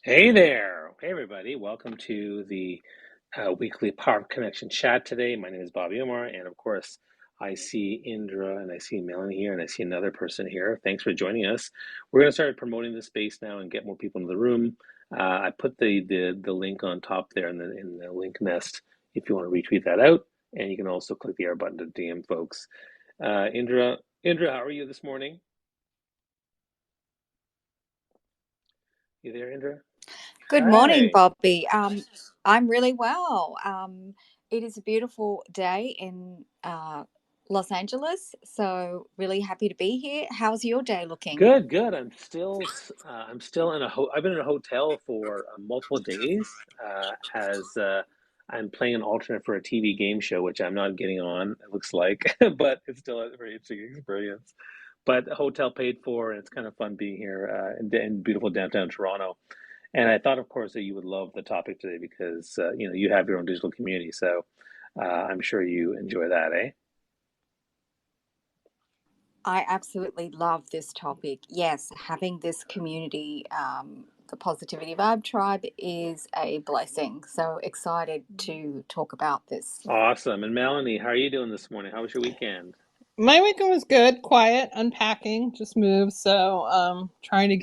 Hey there. Hey, everybody. Welcome to the weekly Power Connection chat today. My name is Bobby Omar, and of course, I see Indra and I see Melanie here, and I see another person here. Thanks for joining us. We're going to start promoting the space now and get more people into the room. I put the link on top there in the link nest if you want to retweet that out, and you can also click the arrow button to DM folks. Indra, how are you this morning? You there, Indra? Good morning, Hi. Bobby. I'm really well. It is a beautiful day in Los Angeles, so really happy to be here. How's your day looking? Good, good. I'm still in I've been in a hotel for multiple days as I'm playing an alternate for a TV game show, which I'm not getting on, it looks like, but it's still a very interesting experience. But the hotel paid for, and it's kind of fun being here in beautiful downtown Toronto. And I thought, of course, that you would love the topic today because you have your own digital community, so I'm sure you enjoy that, eh? I absolutely love this topic. Yes, having this community, the Positivity Vibe Tribe, is a blessing. So excited to talk about this. Awesome. And Melanie, how are you doing this morning? How was your weekend? My weekend was good, quiet, unpacking, just moved. So trying to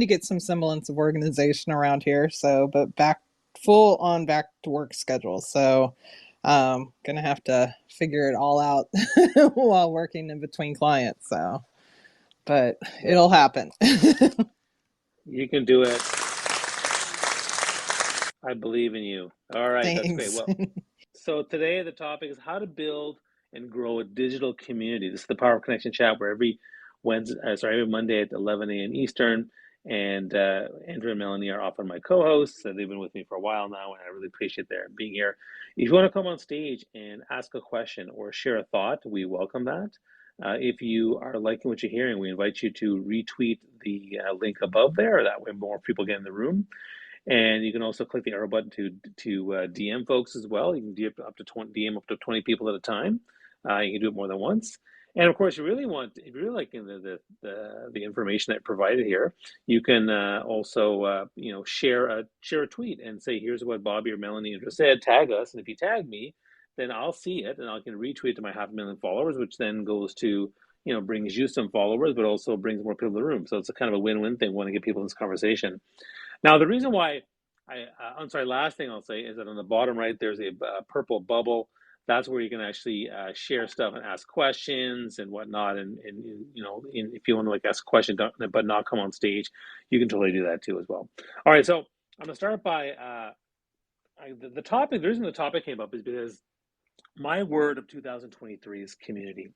get some semblance of organization around here. So but back to work schedule. So gonna have to figure it all out while working in between clients. So but it'll happen. You can do it. I believe in you. All right, that's great. Thanks. Well, so today the topic is how to build and grow a digital community. This is the Power of Connection chat where every Monday at 11 a.m. Eastern, and Andrew and Melanie are often my co-hosts. They've been with me for a while now, and I really appreciate their being here. If you want to come on stage and ask a question or share a thought, we welcome that. If you are liking what you're hearing, we invite you to retweet the link above there. That way, more people get in the room. And you can also click the arrow button to DM folks as well. You can DM up to 20 people at a time. You can do it more than once. And of course, if you really like the information that I provided here, you can also share a tweet and say, "Here's what Bobby or Melanie just said." Tag us, and if you tag me, then I'll see it and I can retweet to my 500,000 followers, which then goes to brings you some followers, but also brings more people in the room. So it's a kind of a win-win thing. We want to get people in this conversation. Now, the reason why I'm sorry, last thing I'll say is that on the bottom right, there's a purple bubble. That's where you can actually share stuff and ask questions and whatnot. And if you want to like ask a question but not come on stage, you can totally do that too as well. All right, so I'm gonna start by the topic. The reason the topic came up is because my word of 2023 is community.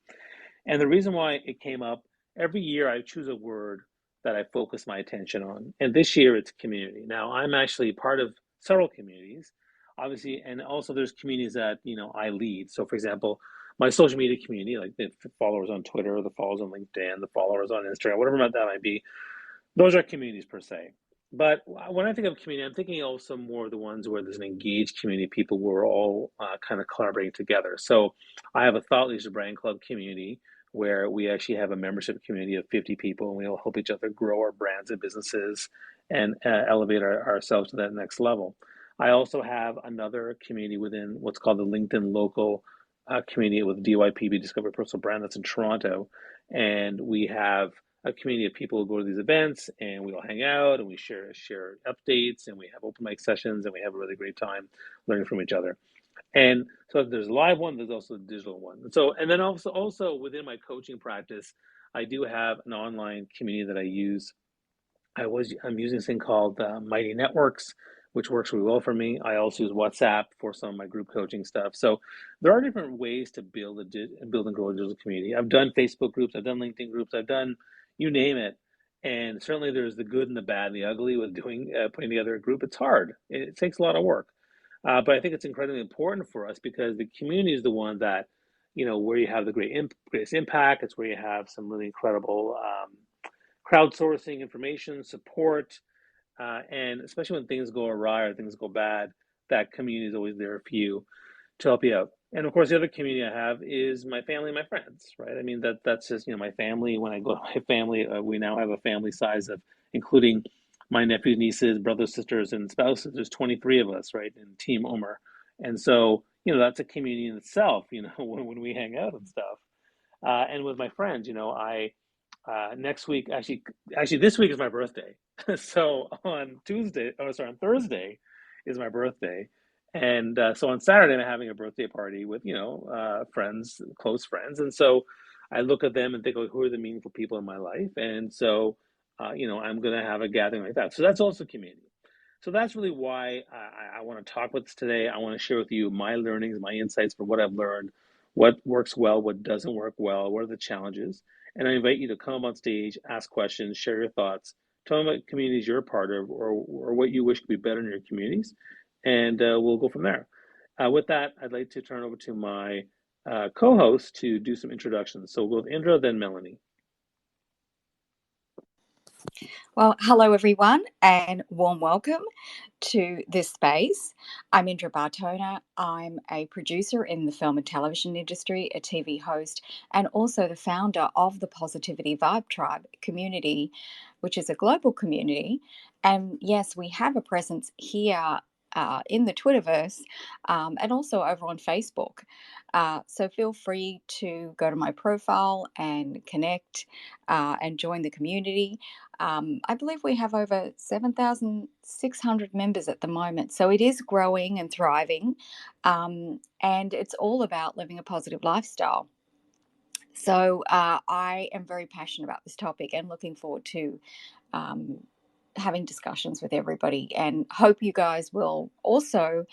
And the reason why it came up, every year I choose a word that I focus my attention on. And this year it's community. Now, I'm actually part of several communities, obviously, and also there's communities that, I lead. So, for example, my social media community, like the followers on Twitter, the followers on LinkedIn, the followers on Instagram, whatever that might be, those are communities per se. But when I think of community, I'm thinking also more of the ones where there's an engaged community, people who are all kind of collaborating together. So I have a Thought Leadership Brand Club community where we actually have a membership community of 50 people, and we all help each other grow our brands and businesses and elevate ourselves to that next level. I also have another community within what's called the LinkedIn Local community with DYPB, Discover Personal Brand, that's in Toronto. And we have a community of people who go to these events and we all hang out and we share updates and we have open mic sessions and we have a really great time learning from each other. And so there's a live one, there's also a digital one. And then also within my coaching practice, I do have an online community that I use. I'm using this thing called Mighty Networks, which works really well for me. I also use WhatsApp for some of my group coaching stuff. So there are different ways to build and grow a digital community. I've done Facebook groups, I've done LinkedIn groups, I've done you name it. And certainly there's the good and the bad and the ugly with doing putting together a group. It's hard. It takes a lot of work. But I think it's incredibly important for us because the community is the one that, where you have the greatest impact. It's where you have some really incredible crowdsourcing information, support, and especially when things go awry or things go bad, that community is always there for you to help you out. And of course, the other community I have is my family and my friends, right? I mean, that's just, my family. When I go to my family, we now have a family size of including my nephews, nieces, brothers, sisters, and spouses. There's 23 of us, right, in Team Omer. And so, that's a community in itself, when we hang out and stuff. And with my friends, I next week, actually this week is my birthday. So on Thursday is my birthday. And so on Saturday, I'm having a birthday party with, friends, close friends. And so I look at them and think, like, who are the meaningful people in my life? And so, I'm going to have a gathering like that. So that's also community. So that's really why I want to talk with this today. I want to share with you my learnings, my insights for what I've learned, what works well, what doesn't work well, what are the challenges. And I invite you to come on stage, ask questions, share your thoughts, tell me what communities you're a part of or what you wish could be better in your communities. And we'll go from there. With that, I'd like to turn over to my co-host to do some introductions. So we'll go with Indra, then Melanie. Well, hello everyone, and warm welcome to this space. I'm Indra Bartona. I'm a producer in the film and television industry, a TV host, and also the founder of the Positivity Vibe Tribe community, which is a global community. And yes, we have a presence here in the Twitterverse and also over on Facebook. So feel free to go to my profile and connect and join the community. I believe we have over 7,600 members at the moment. So it is growing and thriving. And it's all about living a positive lifestyle. So I am very passionate about this topic and looking forward to having discussions with everybody, and hope you guys will also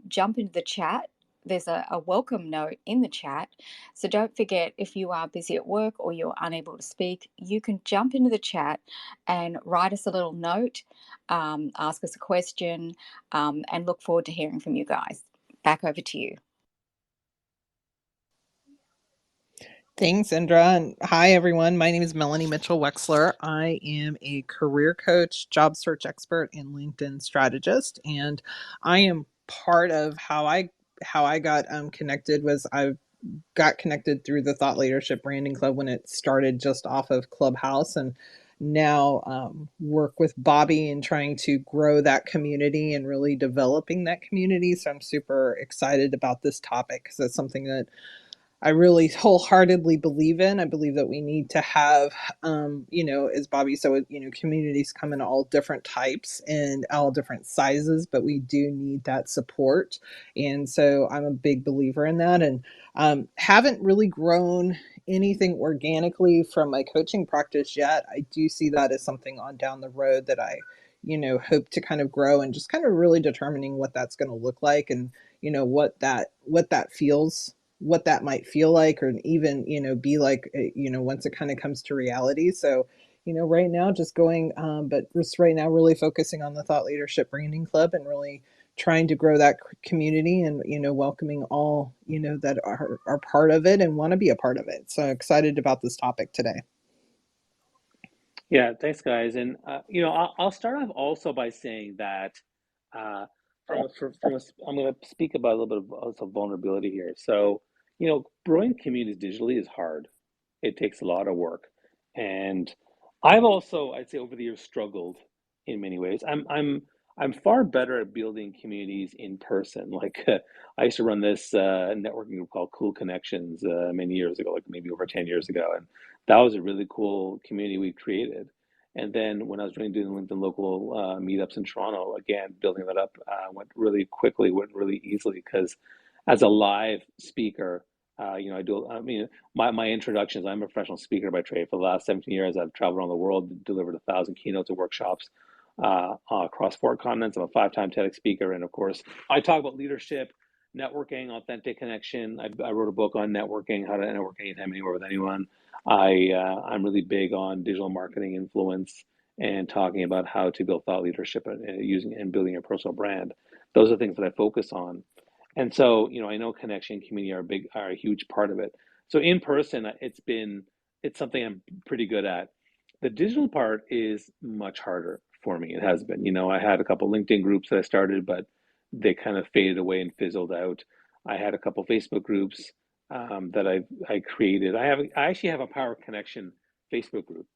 jump into the chat. There's a welcome note in the chat. So don't forget, if you are busy at work or you're unable to speak, you can jump into the chat and write us a little note, ask us a question, and look forward to hearing from you guys. Back over to you. Thanks, Indra. And hi, everyone. My name is Melanie Mitchell Wexler. I am a career coach, job search expert, and LinkedIn strategist. And I am part of how I got connected was I got connected through the Thought Leadership Branding Club when it started just off of Clubhouse, and now work with Bobby in trying to grow that community and really developing that community. So I'm super excited about this topic because it's something that I really wholeheartedly believe in. I believe that we need to have, as Bobby said, communities come in all different types and all different sizes, but we do need that support. And so I'm a big believer in that, and haven't really grown anything organically from my coaching practice yet. I do see that as something on down the road that I, hope to kind of grow, and just kind of really determining what that's going to look like, and, what that feels, what that might feel like, or even be like once it kind of comes to reality. So right now just going but just right now really focusing on the Thought Leadership Branding Club and really trying to grow that community, and welcoming all that are part of it and want to be a part of it. So excited about this topic today. Yeah, thanks, guys. And I'll start off also by saying that I'm going to speak about a little bit of also vulnerability here. So, growing communities digitally is hard. It takes a lot of work, and I've also, I'd say, over the years struggled in many ways. I'm far better at building communities in person. Like I used to run this networking group called Cool Connections many years ago, like maybe over 10 years ago, and that was a really cool community we created. And then when I was doing LinkedIn local meetups in Toronto, again, building that up went really quickly, went really easily because as a live speaker, my introduction is I'm a professional speaker by trade. For the last 17 years, I've traveled around the world, delivered 1,000 keynotes and workshops across 4 continents. I'm a 5-time TEDx speaker. And of course, I talk about leadership, networking, authentic connection. I wrote a book on networking, how to network anytime, anywhere with anyone. I'm really big on digital marketing influence and talking about how to build thought leadership and using and building your personal brand. Those are things that I focus on. And so, I know connection and community are a huge part of it. So in person, it's something I'm pretty good at. The digital part is much harder for me. It has been. I had a couple LinkedIn groups that I started, but they kind of faded away and fizzled out. I had a couple Facebook groups that I created. I actually have a Power Connection Facebook group,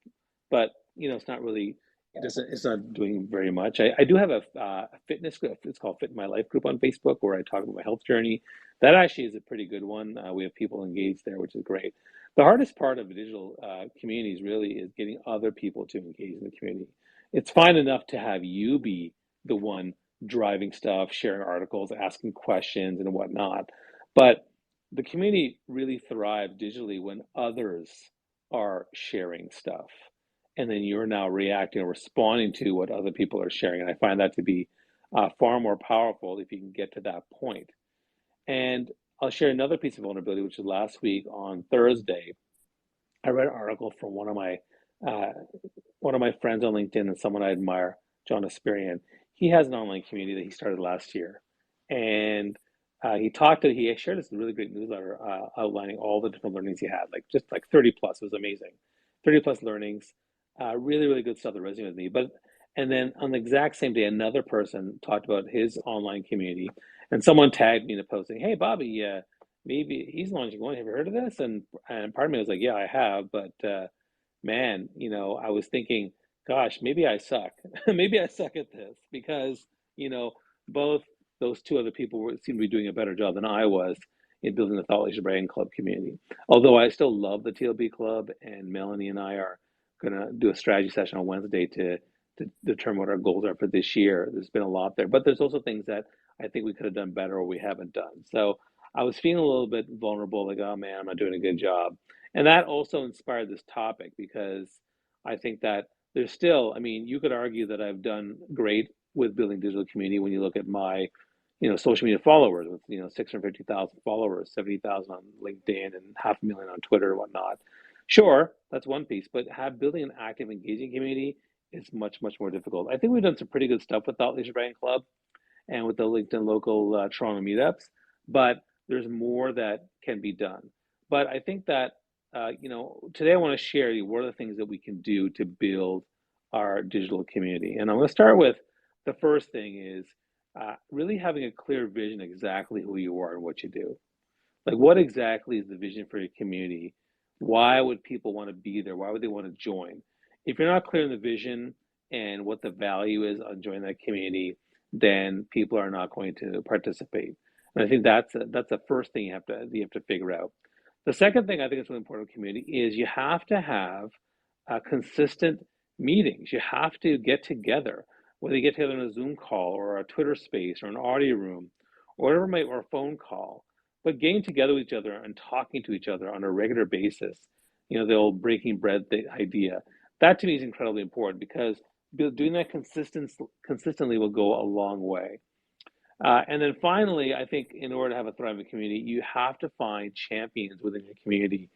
but it's not really It's not doing very much. I do have a fitness group. It's called Fit My Life group on Facebook where I talk about my health journey. That actually is a pretty good one. We have people engaged there, which is great. The hardest part of digital communities really is getting other people to engage in the community. It's fine enough to have you be the one driving stuff, sharing articles, asking questions, and whatnot. But the community really thrives digitally when others are sharing stuff and then you're now reacting or responding to what other people are sharing. And I find that to be far more powerful if you can get to that point. And I'll share another piece of vulnerability, which is last week on Thursday, I read an article from uh, one of my friends on LinkedIn and someone I admire, John Asperian. He has an online community that he started last year, and he shared this really great newsletter outlining all the different learnings he had, like just like 30 plus. It was amazing, 30 plus learnings, really really good stuff that resonated with me. But and then on the exact same day, another person talked about his online community, and someone tagged me in a post saying, "Hey, Bobby, maybe he's launching one. Have you heard of this?" And part of me was like, "Yeah, I have," but man, I was thinking, gosh, maybe I suck. Maybe I suck at this because, you know, both those two other people seem to be doing a better job than I was in building the Thought Leadership Branding Club community. Although I still love the TLB Club, and Melanie and I are going to do a strategy session on Wednesday to determine what our goals are for this year. There's been a lot there, but there's also things that I think we could have done better or we haven't done. So I was feeling a little bit vulnerable, like, oh man, I'm not doing a good job. And that also inspired this topic because I think that there's still, I mean, you could argue that I've done great with building digital community when you look at my, social media followers with, 650,000 followers, 70,000 on LinkedIn and 500,000 on Twitter and whatnot. Sure, that's one piece, but building an active, engaging community is much, much more difficult. I think we've done some pretty good stuff with Thought Leadership Branding Club and with the LinkedIn local Toronto meetups, but there's more that can be done. But I think that, today I want to share you what are the things that we can do to build our digital community. And I'm going to start with the first thing is really having a clear vision exactly who you are and what you do. Like, what exactly is the vision for your community? Why would people want to be there? Why would they want to join? If you're not clear in the vision and what the value is on joining that community, then people are not going to participate. And I think that's the first thing you have to figure out. The second thing I think is really important in community is you have to have consistent meetings. You have to get together, whether you get together in a Zoom call or a Twitter space or an audio room or whatever or a phone call, but getting together with each other and talking to each other on a regular basis, the old breaking bread idea, that to me is incredibly important because doing that consistently will go a long way. And then finally, I think in order to have a thriving community, you have to find champions within your community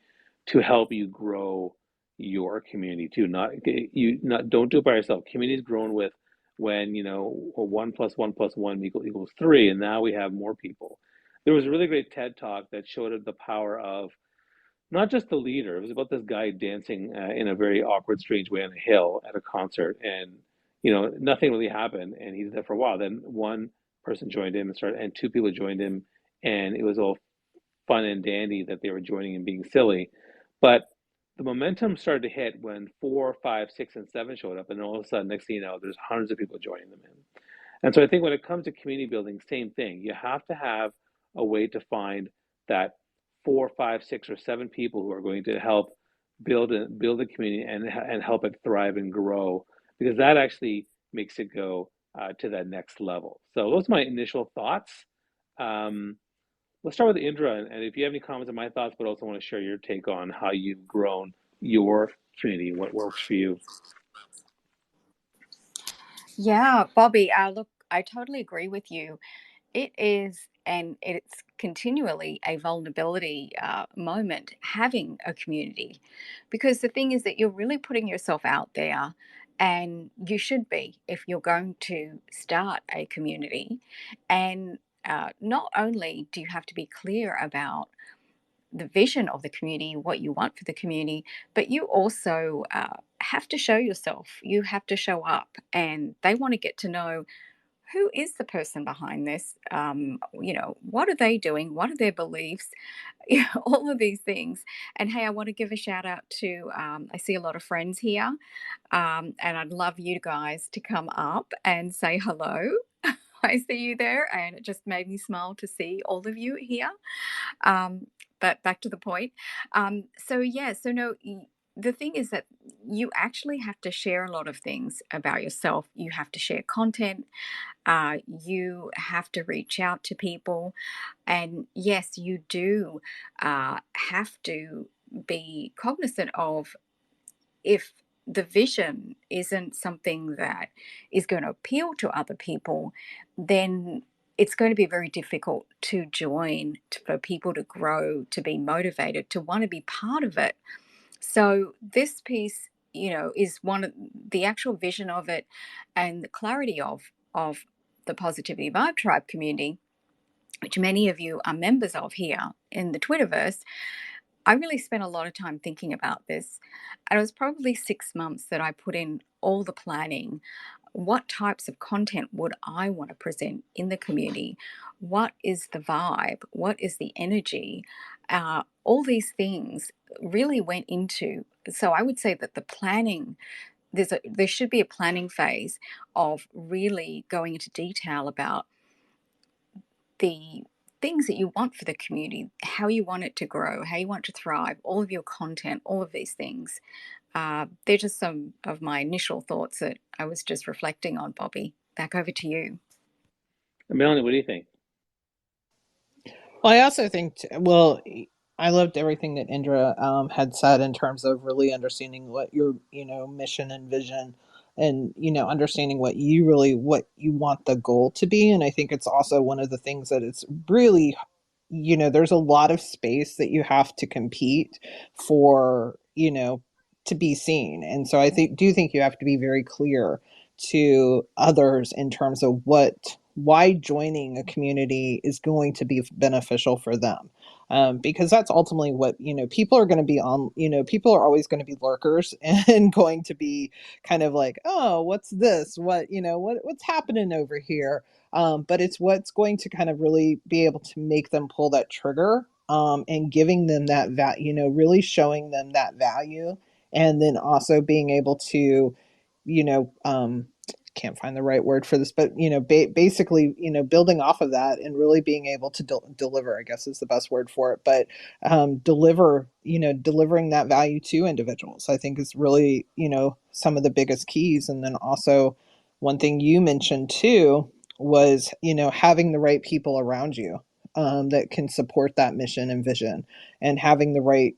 to help you grow your community too. Not don't do it by yourself. Community is grown with when one plus one plus one equals three, and now we have more people. There was a really great TED talk that showed the power of not just the leader. It was about this guy dancing in a very awkward, strange way on a hill at a concert, and nothing really happened, and he's there for a while. Then one person joined him and two people joined him, and it was all fun and dandy that they were joining and being silly. But the momentum started to hit when four, five, six, and seven showed up, and all of a sudden, next thing you know, there's hundreds of people joining them in. And so I think when it comes to community building, same thing. You have to have a way to find that four, five, six, or seven people who are going to help build a community and help it thrive and grow, because that actually makes it go to that next level. So those are my initial thoughts. Um, let's start with Indra, and if you have any comments on my thoughts, but also want to share your take on how you've grown your community, what works for you. Yeah, Bobby, look, I totally agree with you. It is, and it's continually a vulnerability moment having a community, because the thing is that you're really putting yourself out there, and you should be if you're going to start a community. And not only do you have to be clear about the vision of the community, what you want for the community, but you also have to show yourself. You have to show up, and they want to get to know who is the person behind this? What are they doing? What are their beliefs? All of these things. And hey, I want to give a shout out to, I see a lot of friends here, and I'd love you guys to come up and say hello. I see you there, and it just made me smile to see all of you here. But back to the point. So no, the thing is that you actually have to share a lot of things about yourself. You have to share content. You have to reach out to people. And yes, you do have to be cognizant of, if the vision isn't something that is going to appeal to other people, then it's going to be very difficult to join, for people to grow, to be motivated, to want to be part of it. So this piece, is one of the actual vision of it, and the clarity of the Positivity Vibe Tribe community, which many of you are members of here in the Twitterverse. I really spent a lot of time thinking about this. And it was probably 6 months that I put in all the planning. What types of content would I want to present in the community? What is the vibe? What is the energy? All these things really went into. So I would say that the planning, there should be a planning phase of really going into detail about the things that you want for the community, how you want it to grow, how you want to thrive, all of your content, all of these things. They're just some of my initial thoughts that I was just reflecting on, Bobby. Back over to you. Melanie, what do you think? Well, I also think, I loved everything that Indra had said in terms of really understanding what your, mission and vision, and, understanding what you want the goal to be. And I think it's also one of the things that it's really, there's a lot of space that you have to compete for, to be seen. And so do think you have to be very clear to others in terms of why joining a community is going to be beneficial for them. Because that's ultimately what, people are going to be on, people are always going to be lurkers and going to be kind of like, oh, what's this? What's happening over here? But it's what's going to kind of really be able to make them pull that trigger, and giving them that really showing them that value. And then also being able to, you know, um, can't find the right word for this, but basically, building off of that and really being able to deliver, I guess is the best word for it. But delivering that value to individuals, I think is really, some of the biggest keys. And then also, one thing you mentioned too was, having the right people around you, that can support that mission and vision, and having the right,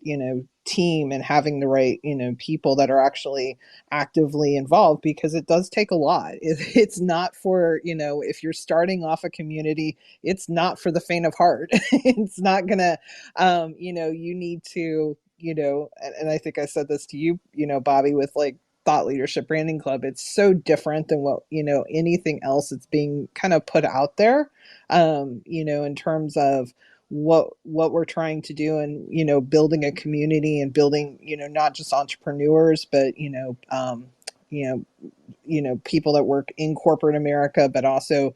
team, and having the right, people that are actually actively involved, because it does take a lot. It's not for, if you're starting off a community, it's not for the faint of heart. It's not gonna, you need to, and I think I said this to you, Bobby, with like Thought Leadership Branding Club. It's so different than what, anything else that's being kind of put out there, in terms of what we're trying to do, and building a community, and building, not just entrepreneurs, but you know people that work in corporate America, but also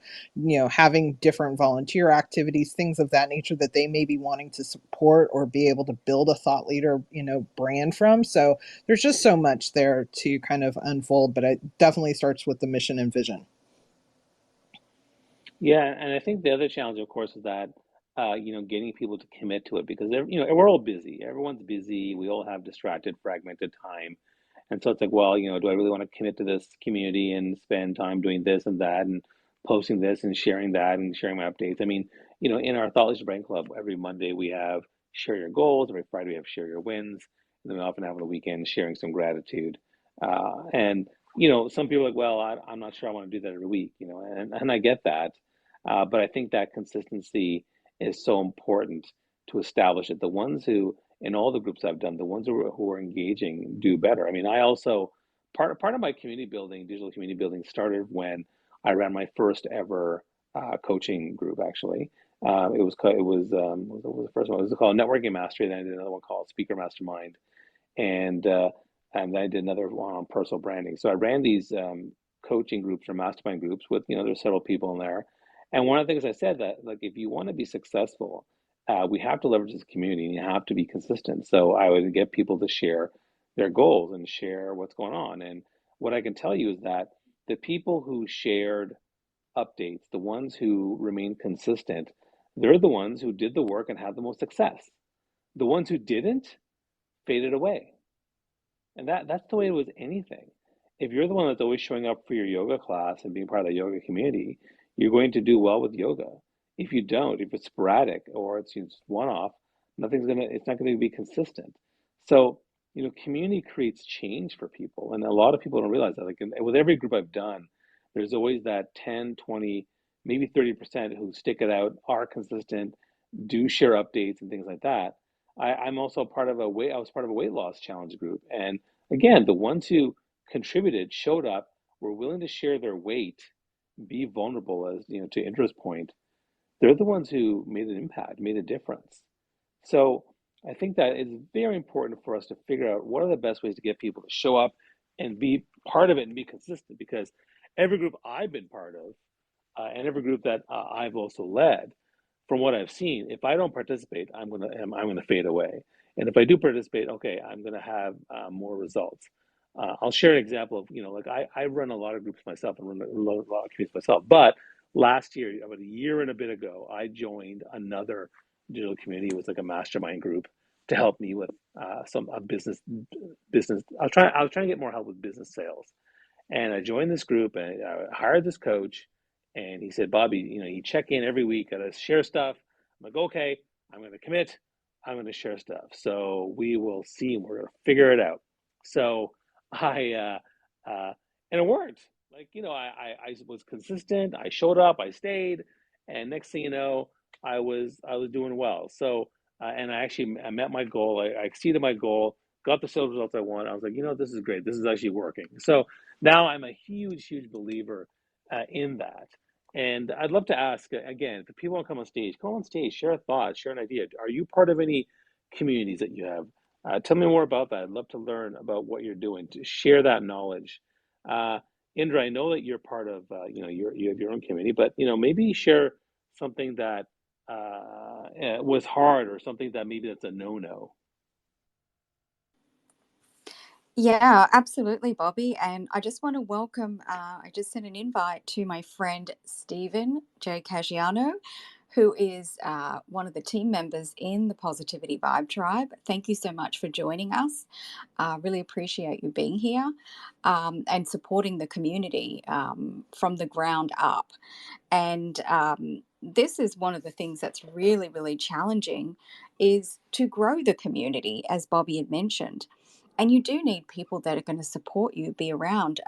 having different volunteer activities, things of that nature, that they may be wanting to support or be able to build a thought leader brand from. So there's just so much there to kind of unfold, but it definitely starts with the mission and vision. Yeah, and I think the other challenge, of course, is that getting people to commit to it, because we're all busy. Everyone's busy. We all have distracted, fragmented time, and so it's like, well, do I really want to commit to this community and spend time doing this and that and posting this and sharing that and sharing my updates? I mean, in our Thought Leadership Brain Club, every Monday we have share your goals. Every Friday we have share your wins, and then we often have on the weekend sharing some gratitude. And some people are like, well, I'm not sure I want to do that every week, and I get that. But I think that consistency is so important to establish it. The ones who, in all the groups I've done, the ones who are engaging do better. I mean, I also, part of my community building, digital community building, started when I ran my first ever coaching group. Actually, what was the first one? It was called Networking Mastery. Then I did another one called Speaker Mastermind, and and then I did another one on personal branding. So I ran these coaching groups or mastermind groups with, there's several people in there. And one of the things I said that, like, if you want to be successful, we have to leverage this community and you have to be consistent. So I would get people to share their goals and share what's going on. And what I can tell you is that the people who shared updates, the ones who remained consistent, they're the ones who did the work and had the most success. The ones who didn't faded away. And that's the way it was anything. If you're the one that's always showing up for your yoga class and being part of the yoga community, you're going to do well with yoga. If you don't, if it's sporadic or it's just one-off, it's not gonna be consistent. So, community creates change for people, and a lot of people don't realize that. Like with every group I've done, there's always that 10, 20, maybe 30% who stick it out, are consistent, do share updates and things like that. I'm also I was part of a weight loss challenge group. And again, the ones who contributed, showed up, were willing to share their weight, be vulnerable, as to Indra's point, they're the ones who made an impact, made a difference. So I think that it's very important for us to figure out what are the best ways to get people to show up and be part of it and be consistent, because every group I've been part of, and every group that I've also led, from what I've seen, if I don't participate, I'm gonna fade away. And if I do participate, okay, I'm gonna have more results. I'll share an example of, like I run a lot of groups myself and run a lot of communities myself. But last year, about a year and a bit ago, I joined another digital community. It was like a mastermind group to help me with some business. I was trying to get more help with business sales, and I joined this group and I hired this coach. And he said, Bobby, you check in every week, gotta share stuff. I'm like, okay, I'm gonna commit, I'm gonna share stuff. So we will see, and we're gonna figure it out. So and it worked. Like, I was consistent, I showed up, I stayed, and next thing you know, I was doing well. So and I met my goal, I exceeded my goal, got the sales results I want. I was like, this is great. This is actually working. So now I'm a huge, huge believer in that. And I'd love to ask again, if people want to come on stage, share a thought, share an idea. Are you part of any communities that you have? Tell me more about that. I'd love to learn about what you're doing to share that knowledge. Uh, Indra, I know that you're part of, you have your own community, but maybe share something that was hard, or something that maybe that's a no-no. Yeah, absolutely, Bobby. And I just want to welcome, I just sent an invite to my friend Stephen J. Caggiano, who is one of the team members in the Positivity Vibe Tribe. Thank you so much for joining us. Really appreciate you being here and supporting the community from the ground up. And this is one of the things that's really, really challenging, is to grow the community, as Bobby had mentioned. And you do need people that are going to support you, be around.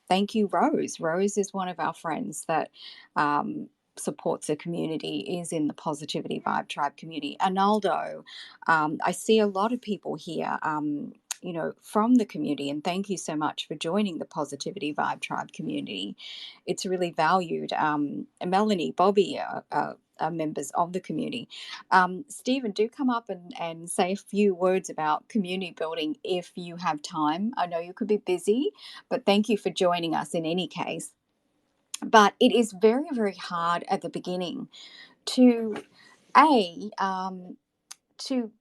Thank you, Rose. Rose is one of our friends that supports the community, is in the Positivity Vibe Tribe community. Arnaldo, I see a lot of people here, from the community, and thank you so much for joining the Positivity Vibe Tribe community. It's really valued. Melanie, Bobby are members of the community. Stephen, do come up and say a few words about community building if you have time. I know you could be busy, but thank you for joining us in any case. But it is very, very hard at the beginning to to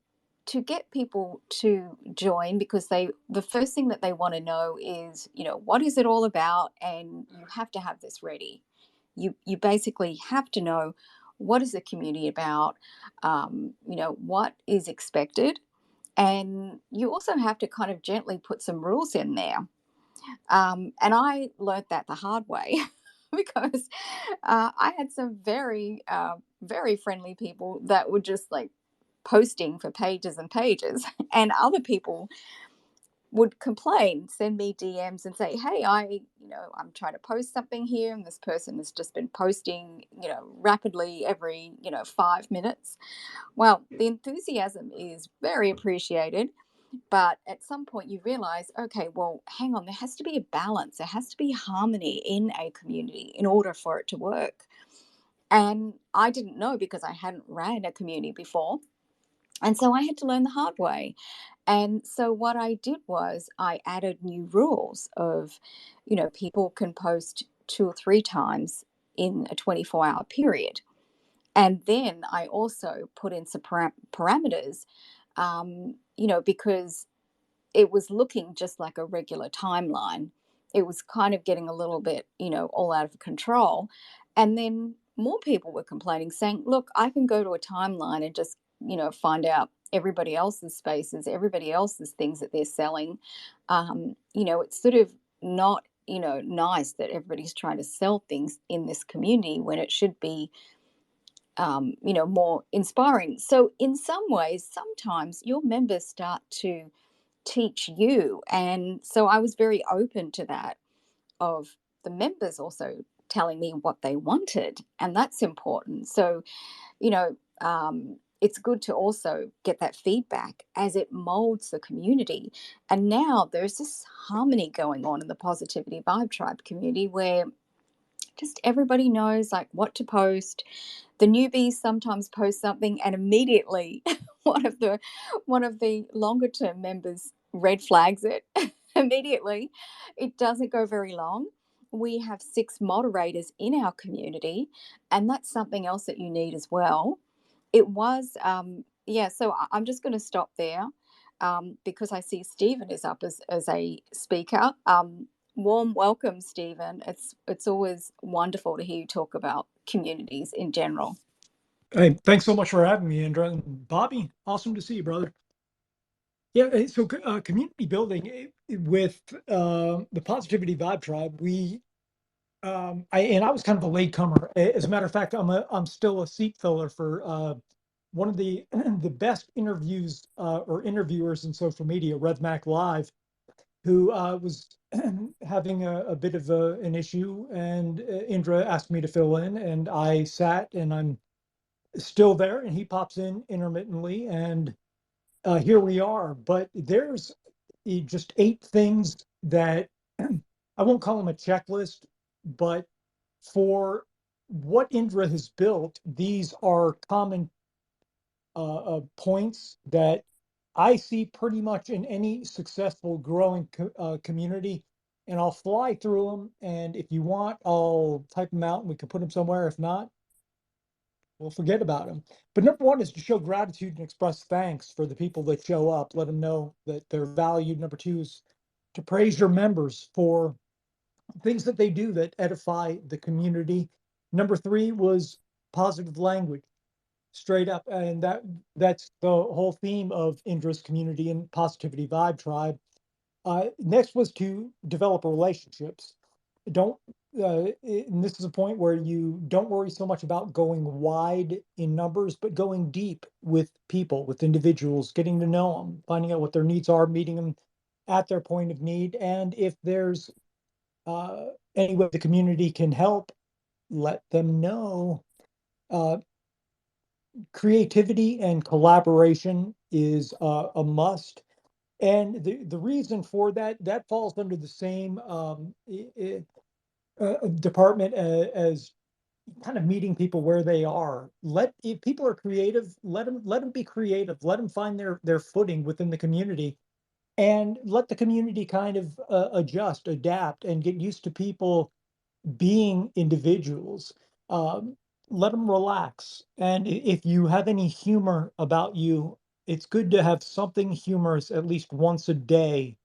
to get people to join, because the first thing that they want to know is, what is it all about, and you have to have this ready. You basically have to know, what is the community about, what is expected, and you also have to kind of gently put some rules in there. And I learned that the hard way because I had some very, very friendly people that were just like posting for pages and pages, and other people would complain, send me DMs and say, hey, I'm trying to post something here, and this person has just been posting, rapidly every, 5 minutes. Well, the enthusiasm is very appreciated, but at some point you realize, okay, well, hang on, there has to be a balance. There has to be harmony in a community in order for it to work. And I didn't know, because I hadn't ran a community before. And so I had to learn the hard way. And so what I did was I added new rules of, people can post 2 or 3 times in a 24-hour period. And then I also put in some parameters, because it was looking just like a regular timeline. It was kind of getting a little bit, all out of control. And then more people were complaining, saying, look, I can go to a timeline and just, find out everybody else's spaces, everybody else's things that they're selling. It's sort of not, nice that everybody's trying to sell things in this community when it should be, more inspiring. So, in some ways, sometimes your members start to teach you. And so I was very open to that, of the members also telling me what they wanted. And that's important. So, you know, it's good to also get that feedback as it molds the community. And now there's this harmony going on in the Positivity Vibe Tribe community where just everybody knows like what to post. The newbies sometimes post something and immediately one of the longer term members red flags it immediately. It doesn't go very long. We have 6 moderators in our community, and that's something else that you need as well. It was yeah, so I'm just going to stop there, because I see Stephen is up as a speaker. Warm welcome, Stephen. It's always wonderful to hear you talk about communities in general. Hey, thanks so much for having me, Indra. And Bobby, awesome to see you, brother. Yeah, so community building with the Positivity Vibe Tribe, I was kind of a latecomer. As a matter of fact, I'm still a seat filler for one of the the best interviews or interviewers in social media, RevMac Live, who was having a bit of an issue, and Indra asked me to fill in, and I sat, and I'm still there, and he pops in intermittently, and here we are. But there's just 8 things that I won't call them a checklist, but for what Indra has built, these are common points that I see pretty much in any successful growing community. And I'll fly through them. And if you want, I'll type them out and we can put them somewhere. If not, we'll forget about them. But number one is to show gratitude and express thanks for the people that show up. Let them know that they're valued. Number two is to praise your members for things that they do that edify the community. Number three was positive language, straight up. And that's the whole theme of Indra's community and Positivity Vibe Tribe. Next was to develop relationships. Don't and this is a point where you don't worry so much about going wide in numbers, but going deep with people, with individuals, getting to know them, finding out what their needs are, meeting them at their point of need. And if there's any way the community can help, let them know. Creativity and collaboration is a must. And the reason for that falls under the same department as kind of meeting people where they are. If people are creative, let them be creative. Let them find their footing within the community, and let the community kind of adjust, adapt, and get used to people being individuals. Um, Let them relax. And if you have any humor about you, it's good to have something humorous at least once a day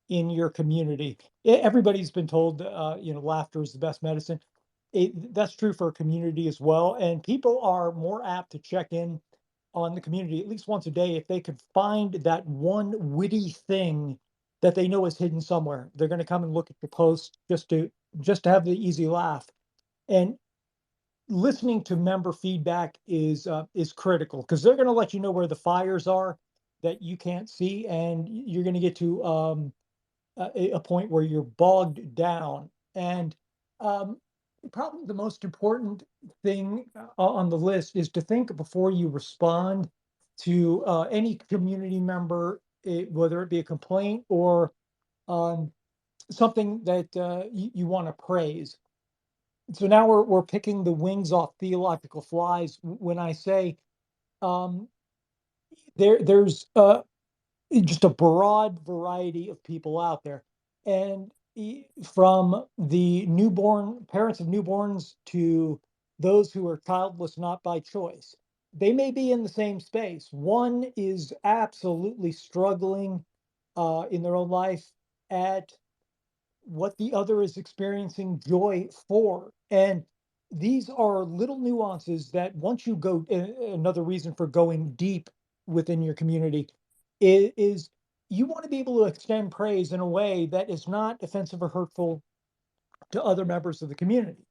in your community. Everybody's been told, laughter is the best medicine. That's true for a community as well. And people are more apt to check in on the community at least once a day if they could find that one witty thing that they know is hidden somewhere. They're going to come and look at the post just to have the easy laugh. And listening to member feedback is critical, because they're going to let you know where the fires are that you can't see, and you're going to get to a point where you're bogged down. And probably the most important thing on the list is to think before you respond to any community member, whether it be a complaint or something that you want to praise. So now we're picking the wings off theological flies when I say there's just a broad variety of people out there. And from the newborn parents of newborns to those who are childless not by choice, they may be in the same space. One is absolutely struggling in their own life at what the other is experiencing joy for. And these are little nuances that once you go, another reason for going deep within your community is you want to be able to extend praise in a way that is not offensive or hurtful to other members of the community.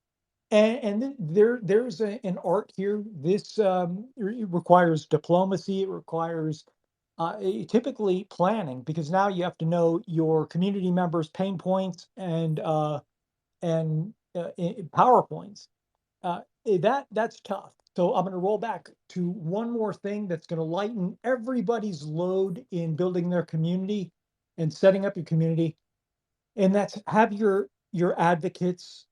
And there's an art here. This requires diplomacy. It requires typically planning, because now you have to know your community members' pain points and PowerPoints. That's tough. So I'm going to roll back to one more thing that's going to lighten everybody's load in building their community and setting up your community, and that's have your advocates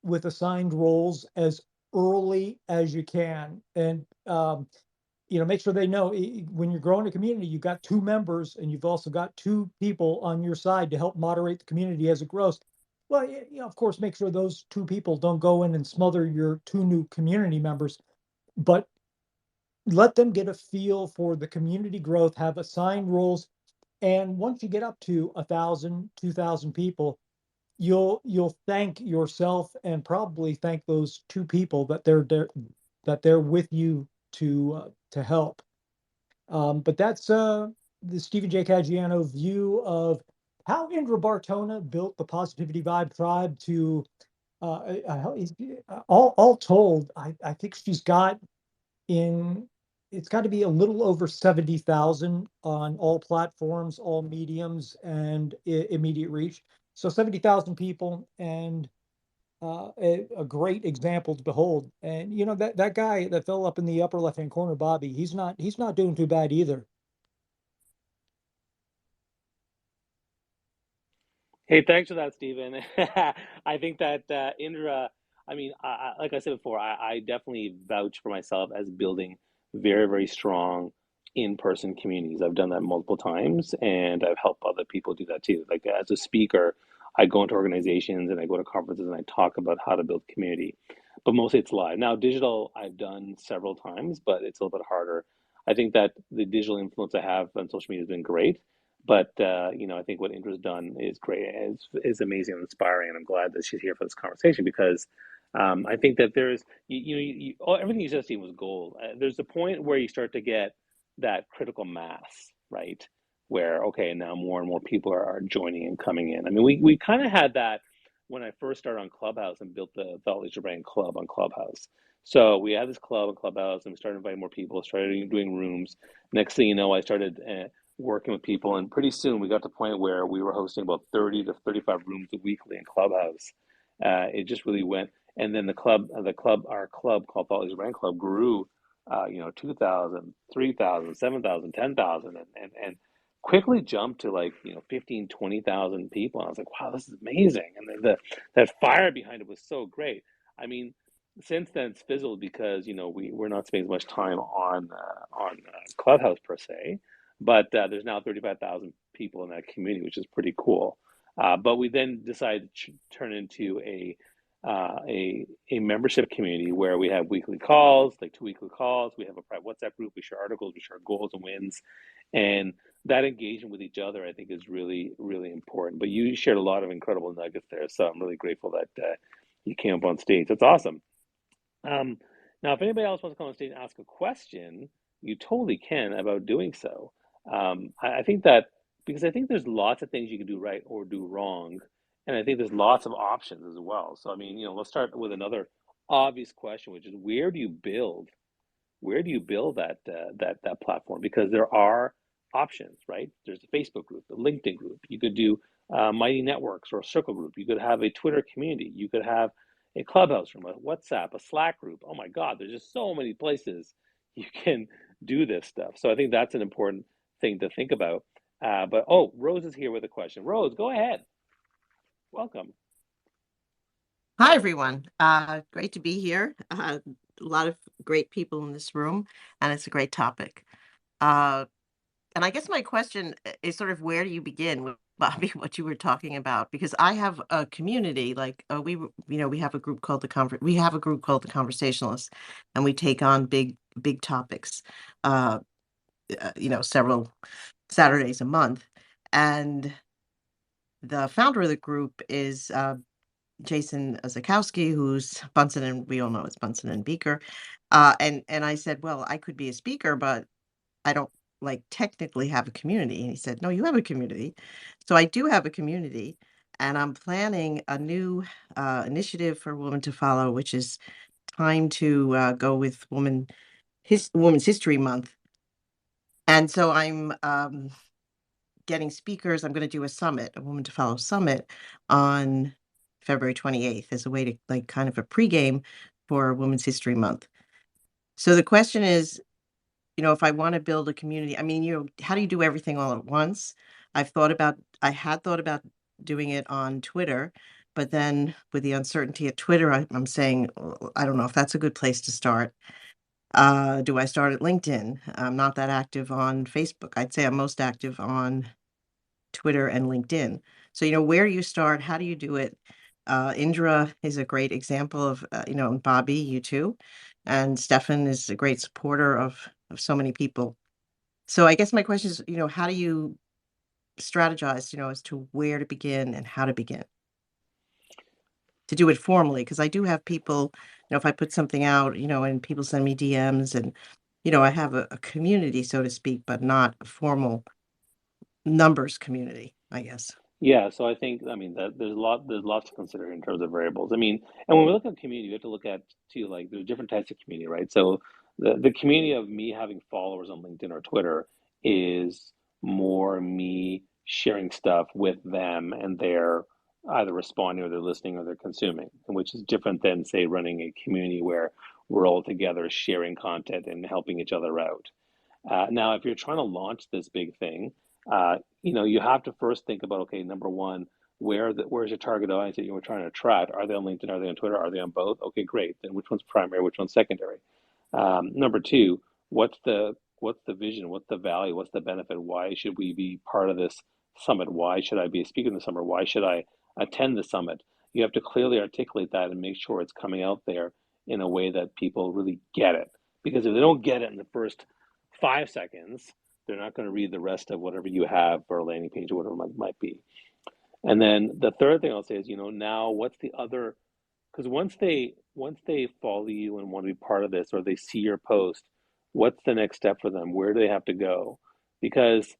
with assigned roles as early as you can. And make sure they know when you're growing a community, you've got two members and you've also got two people on your side to help moderate the community as it grows. Well, of course, make sure those two people don't go in and smother your two new community members, but let them get a feel for the community growth, have assigned roles. And once you get up to 1,000, 2,000 people, you'll thank yourself and probably thank those two people that they're with you to help. But that's the Stephen J. Caggiano view of how Indra Bartona built the Positivity Vibe Tribe to all told, I think she's got it's got to be a little over 70,000 on all platforms, all mediums, and immediate reach. So 70,000 people, and a great example to behold. And that guy that fell up in the upper left hand corner, Bobby, he's not doing too bad either. Hey, thanks for that, Stephen. I think that Indra, I mean, like I said before, I definitely vouch for myself as building very, very strong in-person communities. I've done that multiple times, and I've helped other people do that too. Like as a speaker, I go into organizations and I go to conferences and I talk about how to build community, but mostly it's live. Now, digital, I've done several times, but it's a little bit harder. I think that the digital influence I have on social media has been great, but I think what Indra's done is great, is amazing and inspiring, and I'm glad that she's here for this conversation because I think that there's everything you just seen was gold. There's a point where you start to get that critical mass, right? Where okay, now more and more people are joining and coming in. I mean, we kind of had that when I first started on Clubhouse and built the Thought Leadership Brand Club on Clubhouse. So we had this club on Clubhouse, and we started inviting more people, started doing rooms. Next thing you know, I started working with people, and pretty soon we got to the point where we were hosting about 30 to 35 rooms weekly in Clubhouse. It just really went, and then our club called Thought Leaders Brand Club grew, 2,000, 3,000, 7,000, 10,000, and quickly jumped to like 15, 20,000 people. And I was like, wow, this is amazing, and that fire behind it was so great. I mean, since then it's fizzled because we're not spending as much time on Clubhouse per se, but there's now 35,000 people in that community, which is pretty cool. But we then decided to turn into a membership community where we have weekly calls, like 2 weekly calls. We have a private WhatsApp group. We share articles. We share goals and wins, and that engagement with each other, I think, is really, really important. But you shared a lot of incredible nuggets there, so I'm really grateful that you came up on stage. That's awesome. Um, Now, if anybody else wants to come on stage and ask a question, you totally can about doing so. I think that because I think there's lots of things you can do right or do wrong, and I think there's lots of options as well. So, I mean, let's start with another obvious question, which is where do you build that platform? Because there are options, right? There's a Facebook group, a LinkedIn group. You could do Mighty Networks or a Circle group. You could have a Twitter community. You could have a Clubhouse room, a WhatsApp, a Slack group. Oh my God, there's just so many places you can do this stuff. So I think that's an important thing to think about. But Rose is here with a question. Rose, go ahead. Welcome. Hi, everyone. Great to be here. A lot of great people in this room, and it's a great topic. And I guess my question is sort of where do you begin with Bobby, what you were talking about? Because I have a community, like we have a group called we have a group called the Conversationalists, and we take on big topics, uh, several Saturdays a month. And the founder of the group is Jason Zakowski, who's Bunsen, and we all know it's Bunsen and Beaker. And I said, well, I could be a speaker, but I don't like technically have a community. And he said, no, you have a community. So I do have a community, and I'm planning a new initiative for Women to Follow, which is time to go with Women's History Month. And so I'm getting speakers. I'm going to do a summit, a Women to Follow summit on February 28th as a way to like kind of a pregame for Women's History Month. So the question is, if I want to build a community, I mean, how do you do everything all at once? I had thought about doing it on Twitter, but then with the uncertainty at Twitter, I'm saying, I don't know if that's a good place to start. Do I start at LinkedIn? I'm not that active on Facebook. I'd say I'm most active on Twitter and LinkedIn. So, where do you start? How do you do it? Indra is a great example of, and Bobby, you too. And Stefan is a great supporter of so many people. So I guess my question is, how do you strategize, as to where to begin and how to begin to do it formally? Because I do have people, if I put something out, and people send me DMs and, I have a community, so to speak, but not a formal numbers community, I guess. Yeah, so I think, I mean, that there's lots to consider in terms of variables. I mean, and when we look at community, we have to look at too, like there's different types of community, right? So the community of me having followers on LinkedIn or Twitter is more me sharing stuff with them, and they're either responding or they're listening or they're consuming, and which is different than say running a community where we're all together sharing content and helping each other out. Now, if you're trying to launch this big thing, you have to first think about, okay, number one, where's your target audience that you were trying to attract? Are they on LinkedIn? Are they on Twitter? Are they on both? Okay, great. Then which one's primary? Which one's secondary? Number two, what's the vision? What's the value? What's the benefit? Why should we be part of this summit? Why should I be a speaker in the summit? Why should I attend the summit? You have to clearly articulate that and make sure it's coming out there in a way that people really get it. Because if they don't get it in the first 5 seconds, they're not going to read the rest of whatever you have for a landing page or whatever it might be. And then the third thing I'll say is, now what's the other? Because once they follow you and want to be part of this, or they see your post, what's the next step for them? Where do they have to go? Because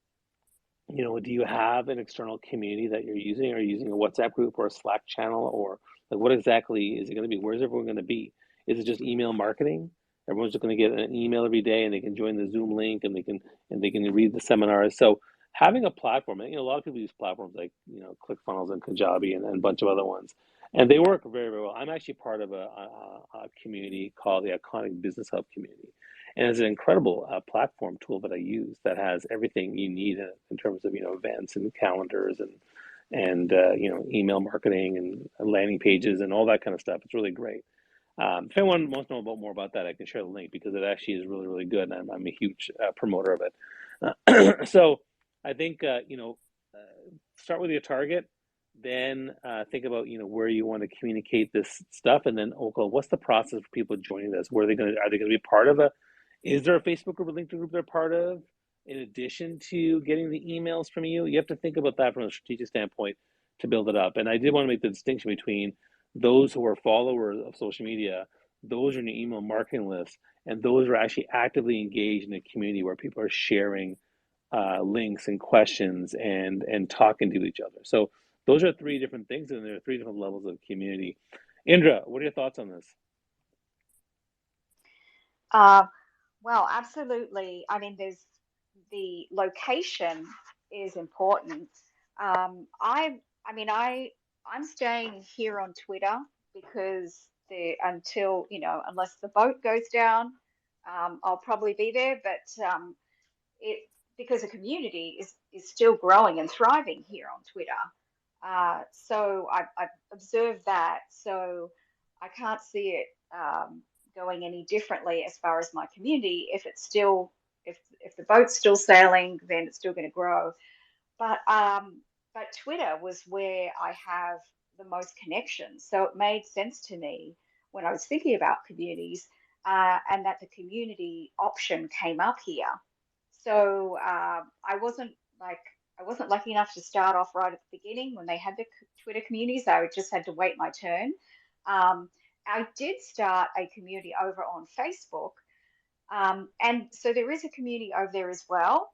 do you have an external community that you're using? Are you using a WhatsApp group or a Slack channel, or like what exactly is it going to be? Where's everyone going to be? Is it just email marketing? Everyone's just going to get an email every day, and they can join the Zoom link, and they can read the seminars. So having a platform, and a lot of people use platforms like ClickFunnels and Kajabi and a bunch of other ones, and they work very, very well. I'm actually part of a community called the Iconic Business Hub community, and it's an incredible platform tool that I use that has everything you need in terms of events and calendars and email marketing and landing pages and all that kind of stuff. It's really great. If anyone wants to know more about that, I can share the link because it actually is really, really good, and I'm a huge promoter of it. So I think start with your target, then think about where you want to communicate this stuff, and then okay, what's the process for people joining this? Where are they going to be part of a? Is there a Facebook group or LinkedIn group they're part of? In addition to getting the emails from you, you have to think about that from a strategic standpoint to build it up. And I did want to make the distinction between those who are followers of social media, those are in your email marketing list, and those are actually actively engaged in a community where people are sharing links and questions and talking to each other. So those are three different things, and there are three different levels of community. Indra, what are your thoughts on this? Well, absolutely. I mean, there's the location is important. I'm staying here on Twitter because unless the boat goes down, I'll probably be there. But it because the community is still growing and thriving here on Twitter. So I've observed that. So I can't see it going any differently as far as my community if it's still if the boat's still sailing, then it's still going to grow. But Twitter was where I have the most connections. So it made sense to me when I was thinking about communities, and that the community option came up here. So I wasn't lucky enough to start off right at the beginning when they had the Twitter communities. I just had to wait my turn. Um, I did start a community over on Facebook, and so there is a community over there as well,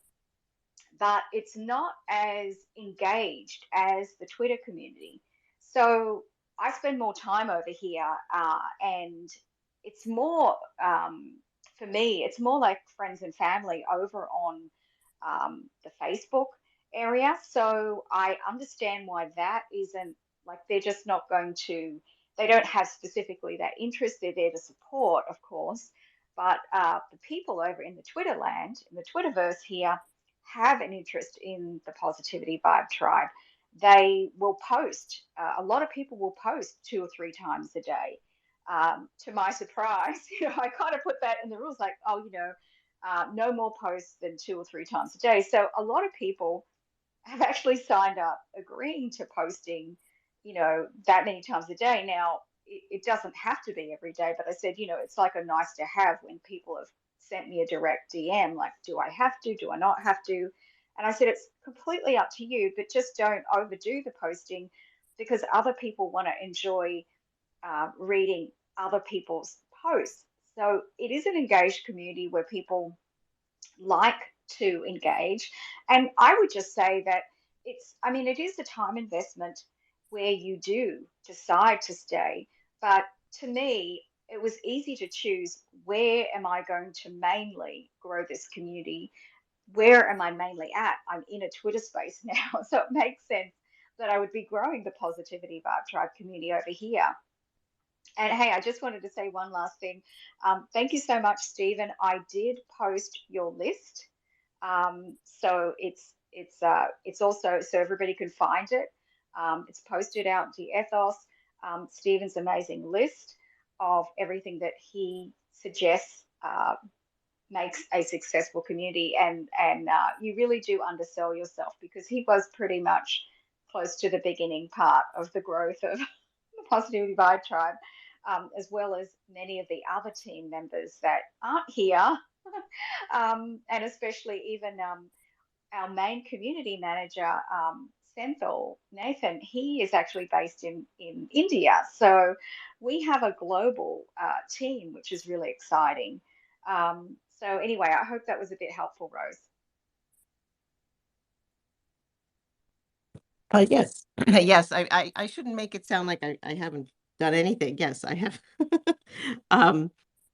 but it's not as engaged as the Twitter community. So I spend more time over here, and it's more, for me, it's more like friends and family over on the Facebook area. So I understand why that isn't like they're just not going to, they don't have specifically that interest. They're there to support, of course. But the people over in the Twitter land, in the Twitterverse here, have an interest in the Positivity Vibe Tribe. They will post, a lot of people will post 2 or 3 times a day. To my surprise, I kind of put that in the rules like, oh, no more posts than 2 or 3 times a day. So a lot of people have actually signed up agreeing to posting, that many times a day. Now, it doesn't have to be every day, but I said, it's like a nice to have when people have sent me a direct DM, like, do I have to? Do I not have to? And I said, it's completely up to you, but just don't overdo the posting because other people want to enjoy reading other people's posts. So it is an engaged community where people like to engage. And I would just say that it is a time investment where you do decide to stay. But to me, it was easy to choose where am I going to mainly grow this community? Where am I mainly at? I'm in a Twitter space now. So it makes sense that I would be growing the Positivity Vibe Tribe community over here. And hey, I just wanted to say one last thing. Thank you so much, Stephen. I did post your list, so it's also so everybody can find it. It's posted out to Ethos. Stephen's amazing list of everything that he suggests makes a successful community, and you really do undersell yourself because he was pretty much close to the beginning part of the growth of the Positivity Vibe Tribe, as well as many of the other team members that aren't here, and especially even our main community manager, Senthil Nathan. He is actually based in India, so we have a global team, which is really exciting. So anyway, I hope that was a bit helpful, Rose. Yes, yes. I shouldn't make it sound like I haven't done anything. Yes, I have. um,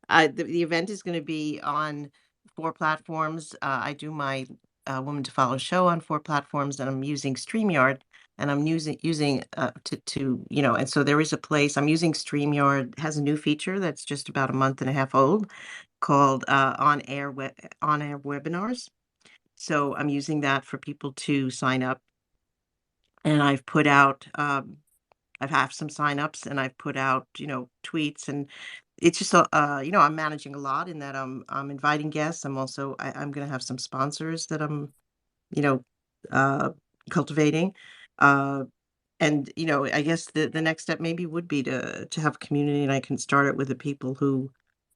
the event is going to be on 4 platforms. I do my Woman to Follow show on 4 platforms, and I'm using StreamYard, and I'm using to and so there is a place I'm using. StreamYard has a new feature that's just about a month and a half old called on air webinars. So I'm using that for people to sign up, and I've put out I've had some signups, and I've put out tweets, and it's just I'm managing a lot in that I'm inviting guests. I'm going to have some sponsors that I'm you know uh cultivating, and I guess the next step maybe would be to have a community, and I can start it with the people who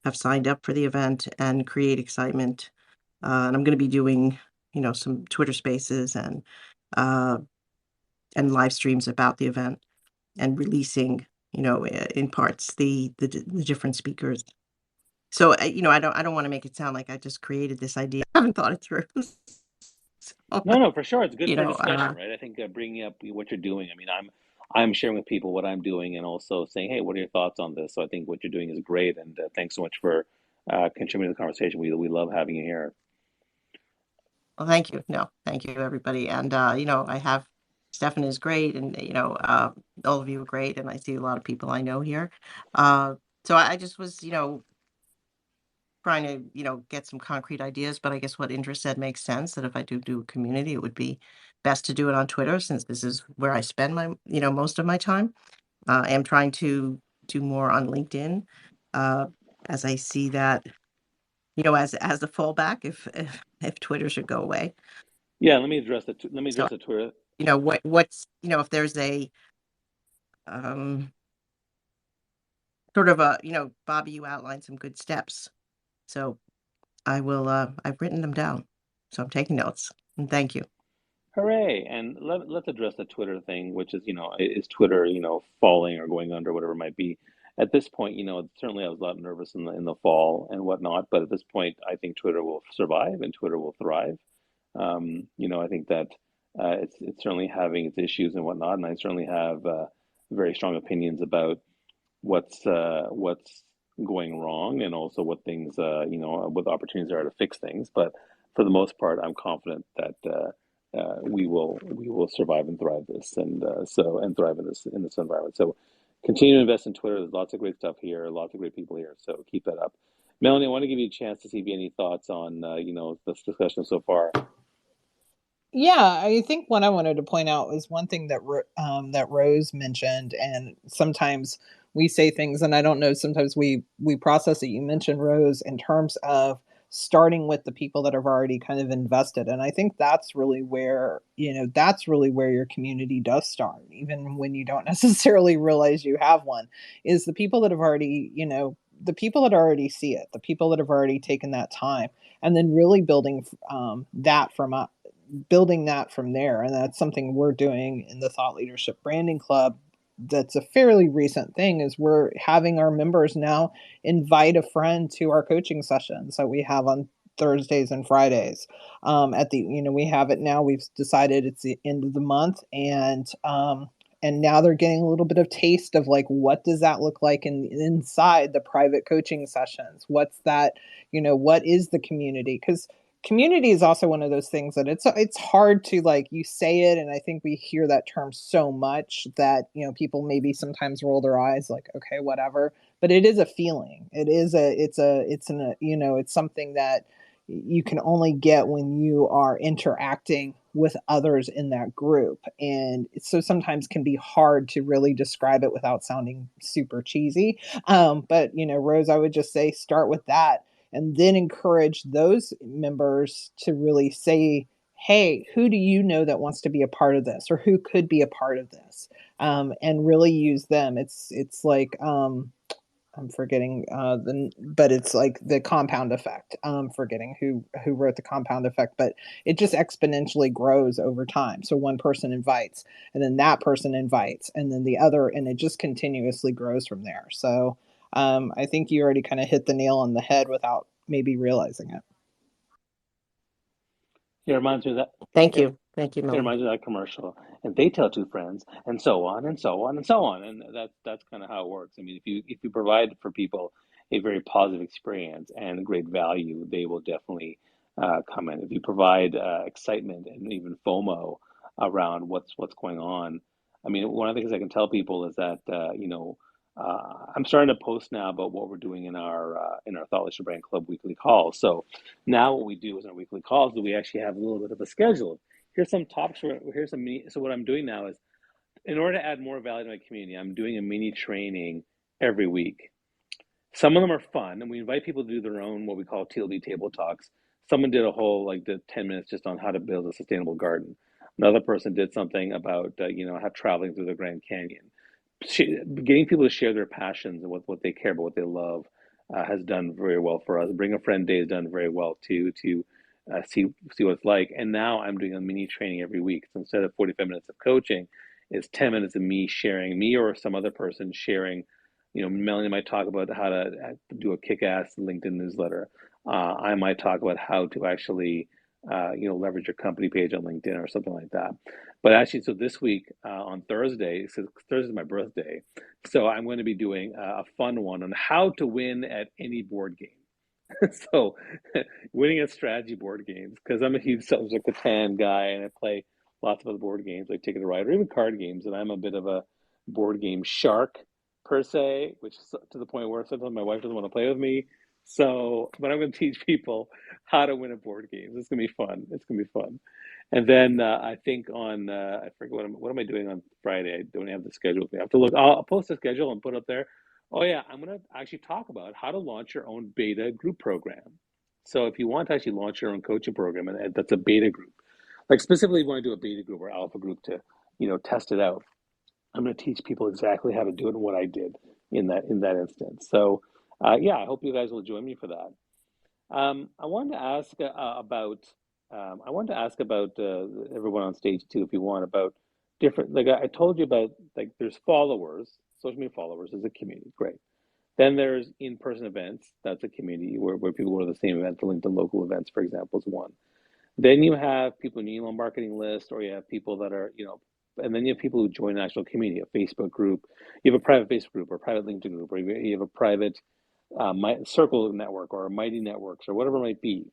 have signed up for the event and create excitement. And I'm going to be doing some Twitter spaces uh and live streams about the event, and releasing in parts the different speakers. So I don't want to make it sound like I just created this idea. I haven't thought it through. So, No, no, for sure. It's good you for know, discussion, right? I think bringing up what you're doing. I mean, I'm sharing with people what I'm doing, and also saying, hey, what are your thoughts on this? So I think what you're doing is great, and thanks so much for contributing to the conversation. We love having you here. well, thank you. No, thank you, everybody. And I have Stefan is great, and all of you are great, and I see a lot of people I know here. So I just was trying to get some concrete ideas, but I guess what Indra said makes sense, that if I do a community, it would be best to do it on Twitter, since this is where I spend my most of my time. I am trying to do more on LinkedIn, as I see that as a fallback if Twitter should go away. Yeah, let me address the So, Twitter. what's if there's a um sort of Bobby, you outlined some good steps. So I've written them down. So I'm taking notes. And thank you. Hooray! And let's address the Twitter thing, which is, is Twitter, falling or going under, whatever it might be. At this point, certainly I was a lot nervous in the fall and whatnot, but at this point, I think Twitter will survive and Twitter will thrive. I think that it's certainly having its issues and whatnot, and I certainly have very strong opinions about what's going wrong and also what things what opportunities there are to fix things. But for the most part, I'm confident that we will survive and thrive this and thrive in this environment. So continue to invest in Twitter. There's lots of great stuff here, lots of great people here. So keep that up. Melanie, I want to give you a chance to see if you have any thoughts on this discussion so far. Yeah, I think what I wanted to point out was one thing that Rose mentioned, and sometimes we say things, and I don't know. Sometimes we process it. You mentioned, Rose, in terms of starting with the people that have already kind of invested, and I think that's really where your community does start, even when you don't necessarily realize you have one. Is the people that have already the people that already see it, the people that have already taken that time, and then really building building that from there. And that's something we're doing in the Thought Leadership Branding Club. That's a fairly recent thing, is we're having our members now invite a friend to our coaching sessions that we have on Thursdays and Fridays. We have it now. We've decided it's the end of the month, and now they're getting a little bit of taste of like, what does that look like inside the private coaching sessions? What's that? What is the community? Because community is also one of those things that it's hard to, like, you say it, and I think we hear that term so much that people maybe sometimes roll their eyes like, okay, whatever. But it is a feeling. It's something that you can only get when you are interacting with others in that group, and so sometimes can be hard to really describe it without sounding super cheesy. But Rose, I would just say start with that, and then encourage those members to really say, hey, who do you know that wants to be a part of this, or who could be a part of this? And really use them. It's like, I'm forgetting but it's like the compound effect. Forgetting who wrote the compound effect, but it just exponentially grows over time. So one person invites, and then that person invites, and then the other, and it just continuously grows from there. So I think you already kind of hit the nail on the head without maybe realizing it. It reminds me of that. Thank you. Thank you, It Melanie. reminds me of that commercial. And they tell two friends, and so on and so on and so on. And that's kind of how it works. I mean, if you provide for people a very positive experience and great value, they will definitely come in. If you provide excitement and even FOMO around what's going on, I mean, one of the things I can tell people is that I'm starting to post now about what we're doing in our Thought Leadership Brand Club weekly calls. So now what we do is in our weekly calls, we actually have a little bit of a schedule. Here's some topics. Here's some mini. So what I'm doing now is, in order to add more value to my community, I'm doing a mini training every week. Some of them are fun, and we invite people to do their own what we call TLD table talks. Someone did a whole did 10 minutes just on how to build a sustainable garden. Another person did something about how traveling through the Grand Canyon. Getting people to share their passions and what they care about, what they love, has done very well for us. Bring a Friend Day has done very well too, to see what it's like. And now I'm doing a mini training every week. So instead of 45 minutes of coaching, it's 10 minutes of me sharing, me or some other person sharing. Melanie might talk about how to do a kick-ass LinkedIn newsletter. I might talk about how to actually, leverage your company page on LinkedIn or something like that. But actually, so this week on Thursday, so Thursday is my birthday, so I'm going to be doing a fun one on how to win at any board game. So, winning at strategy board games, because I'm a huge Settlers of Catan guy, and I play lots of other board games like Ticket to Ride or even card games, and I'm a bit of a board game shark per se, which is to the point where sometimes my wife doesn't want to play with me. So, but I'm going to teach people how to win at board games. It's going to be fun. It's going to be fun. And then I think on I forget what am I doing on Friday? I don't have the schedule with me. I have to look. I'll post the schedule and put up there. Oh yeah, I'm going to actually talk about how to launch your own beta group program. So if you want to actually launch your own coaching program, and that's a beta group, like specifically you want to do a beta group or alpha group to, test it out. I'm going to teach people exactly how to do it and what I did in that instance. So, yeah, I hope you guys will join me for that. I wanted to ask about everyone on stage too, if you want, about different. Like I told you about, like there's followers, social media followers is a community, great. Then there's in-person events. That's a community where people go to the same event to link to local events, for example, is one. Then you have people in your email marketing list, or you have people that are, and then you have people who join an actual community, a Facebook group. You have a private Facebook group or a private LinkedIn group, or you have a private Circle network or a Mighty Networks or whatever it might be.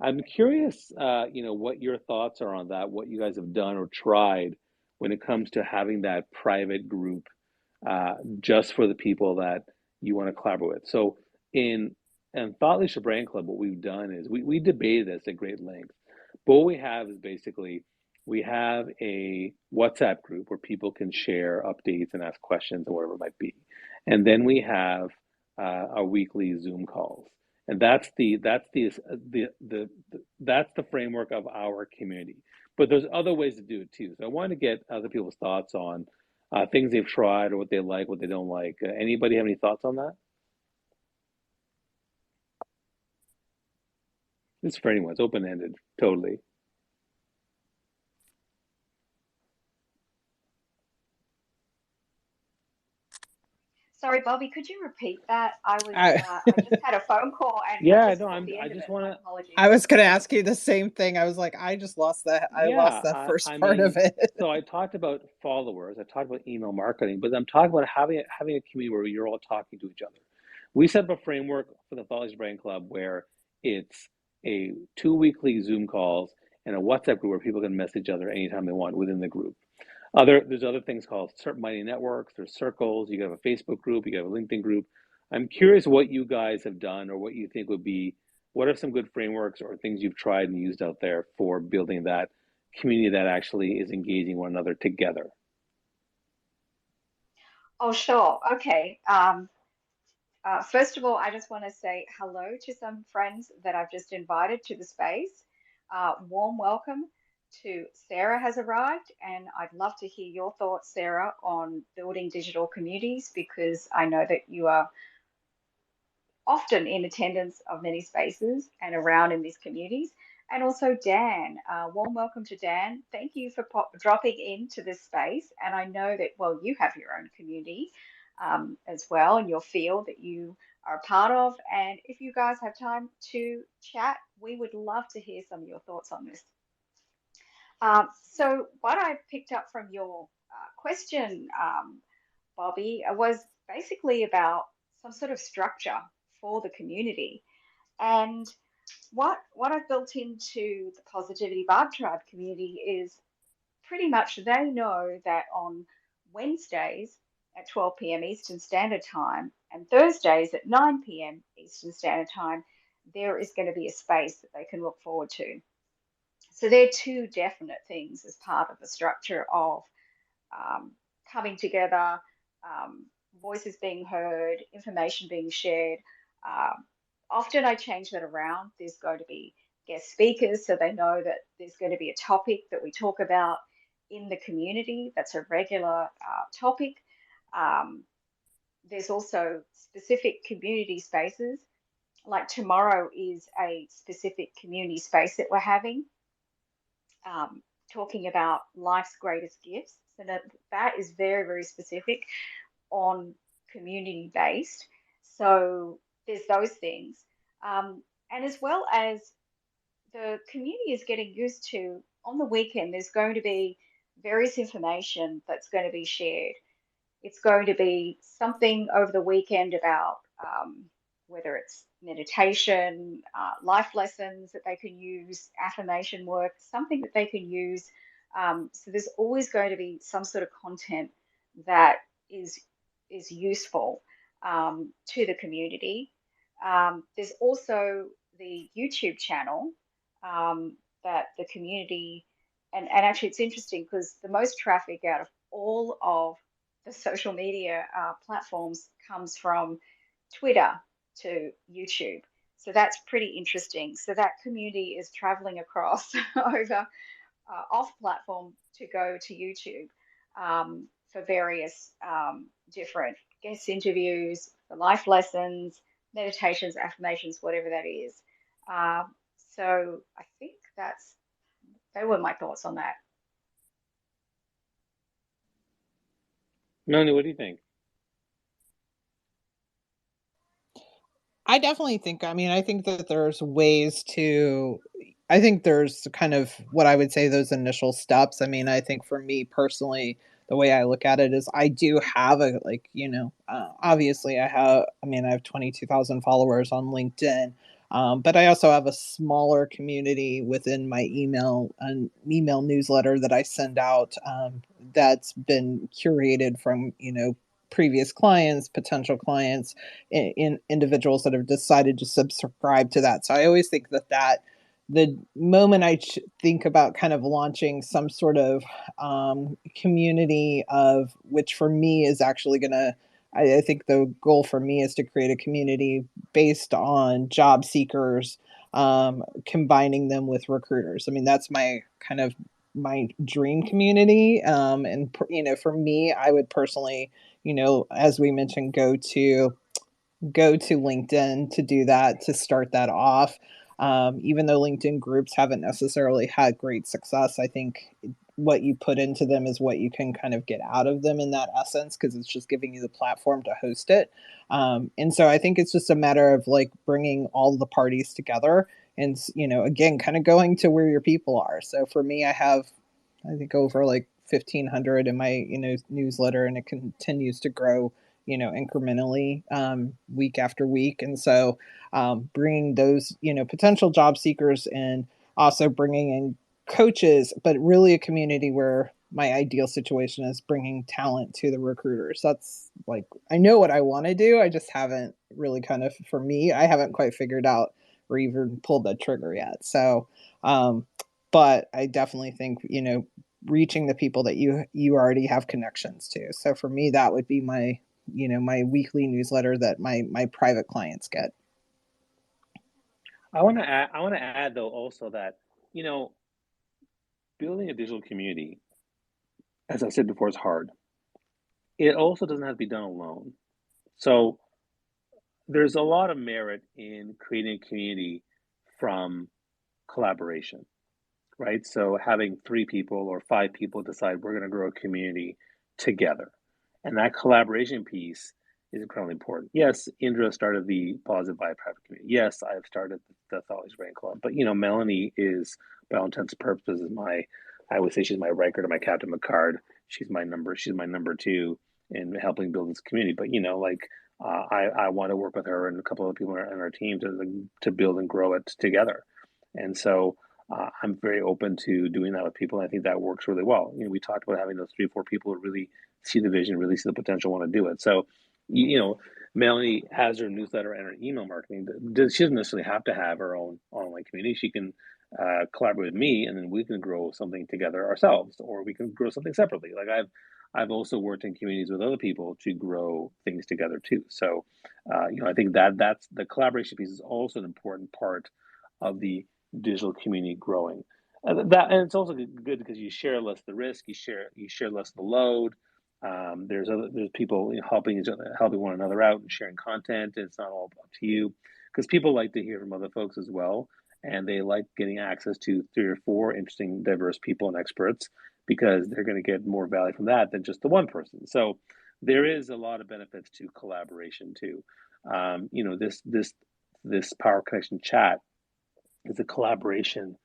I'm curious, what your thoughts are on that, what you guys have done or tried when it comes to having that private group just for the people that you want to collaborate with. So in Thought Leadership Brand Club, what we've done is we debated this at great length. But what we have is basically we have a WhatsApp group where people can share updates and ask questions or whatever it might be. And then we have our weekly Zoom calls. And that's the framework of our community. But there's other ways to do it too. So I want to get other people's thoughts on things they've tried or what they like, what they don't like. Anybody have any thoughts on that? It's for anyone. It's open-ended, totally. Sorry, Bobby, could you repeat that? I I just had a phone call and I Yeah, just no, caught the I end of just it. want My to. apologies. I was going to ask you the same thing. I was like, I just lost that. I lost Yeah, that first I part of mean, it. so I talked about followers, I talked about email marketing, but I'm talking about having a community where you're all talking to each other. We set up a framework for the Thought Leadership Brand Club where it's a 2 weekly Zoom calls and a WhatsApp group where people can message each other anytime they want within the group. There's other things called Mighty Networks, there's circles, you can have a Facebook group, you can have a LinkedIn group. I'm curious what you guys have done or what you think what are some good frameworks or things you've tried and used out there for building that community that actually is engaging one another together? Oh, sure. Okay. First of all, I just want to say hello to some friends that I've just invited to the space. Warm welcome to Sarah has arrived, and I'd love to hear your thoughts, Sarah, on building digital communities because I know that you are often in attendance of many spaces and around in these communities. And also Dan, warm welcome to Dan. Thank you for dropping into this space. And I know that, well, you have your own community as well in your field that you are a part of. And if you guys have time to chat, we would love to hear some of your thoughts on this. So what I picked up from your question, Bobby, was basically about some sort of structure for the community. And what I've built into the Positivity Vibe Tribe community is pretty much they know that on Wednesdays at 12 p.m. Eastern Standard Time and Thursdays at 9 p.m. Eastern Standard Time, there is going to be a space that they can look forward to. So they're two definite things as part of the structure of coming together, voices being heard, information being shared. Often I change that around. There's going to be guest speakers, so they know that there's going to be a topic that we talk about in the community that's a regular topic. There's also specific community spaces. Like tomorrow is a specific community space that we're having, talking about life's greatest gifts. So that is very, very specific on community based. So there's those things. And as well as the community is getting used to on the weekend, there's going to be various information that's going to be shared. It's going to be something over the weekend about whether it's meditation, life lessons that they can use, affirmation work, something that they can use. So there's always going to be some sort of content that is useful to the community. There's also the YouTube channel that the community, and actually it's interesting because the most traffic out of all of the social media platforms comes from Twitter to YouTube. So that's pretty interesting. So that community is traveling across over off platform to go to YouTube for various different guest interviews, for life lessons, meditations, affirmations, whatever that is. Um, so I think they were my thoughts on that. Melanie, what do you think? I definitely think, I mean, I think that there's ways to, I think there's kind of what I would say those initial steps. I mean, I think for me personally, the way I look at it is I do have a, like, obviously I mean, I have 22,000 followers on LinkedIn. But I also have a smaller community within my an email newsletter that I send out that's been curated from, previous clients, potential clients, in individuals that have decided to subscribe to that. So I always think that the moment I think about kind of launching some sort of community of which for me is actually going to, I think the goal for me is to create a community based on job seekers, combining them with recruiters. I mean, that's my kind of my dream community. And for me, I would personally, as we mentioned, go to LinkedIn to do that, to start that off. Even though LinkedIn groups haven't necessarily had great success, I think what you put into them is what you can kind of get out of them in that essence, because it's just giving you the platform to host it. And so I think it's just a matter of like bringing all the parties together and, again, kind of going to where your people are. So for me, I have, I think, over like 1,500 in my, newsletter, and it continues to grow, incrementally, week after week. And so bringing those, potential job seekers and also bringing in coaches, but really a community where my ideal situation is bringing talent to the recruiters. That's like, I know what I want to do. I just haven't really kind of, for me, I haven't quite figured out or even pulled the trigger yet. So, but I definitely think, reaching the people that you already have connections to. So for me, that would be my, my weekly newsletter that my private clients get. I want to add though also that, you know, building a digital community, as I said before, is hard. It also doesn't have to be done alone. So there's a lot of merit in creating a community from collaboration, right? So having 3 people or 5 people decide we're going to grow a community together. And that collaboration piece is incredibly important. Yes, Indra started the Positive Vibe Private Community. Yes, I've started the Thought Leadership Brand Club. But, Melanie is, by all intents and purposes, I would say she's my Riker to my Captain Picard. She's my number 2 in helping build this community. But, I want to work with her and a couple of people in our team to build and grow it together. And so I'm very open to doing that with people. And I think that works really well. We talked about having those 3 or 4 people who really see the vision, really see the potential, want to do it. So, Melanie has her newsletter and her email marketing. She doesn't necessarily have to have her own online community. She can collaborate with me, and then we can grow something together ourselves, or we can grow something separately. Like I've also worked in communities with other people to grow things together too. So, I think that's the collaboration piece is also an important part of the digital community growing. And it's also good because you share less the risk, you share less the load. There's people helping each other, helping one another out, and sharing content. It's not all up to you, because people like to hear from other folks as well, and they like getting access to 3 or 4 interesting, diverse people and experts, because they're going to get more value from that than just the one person. So there is a lot of benefits to collaboration too. This Power Connection chat is a collaboration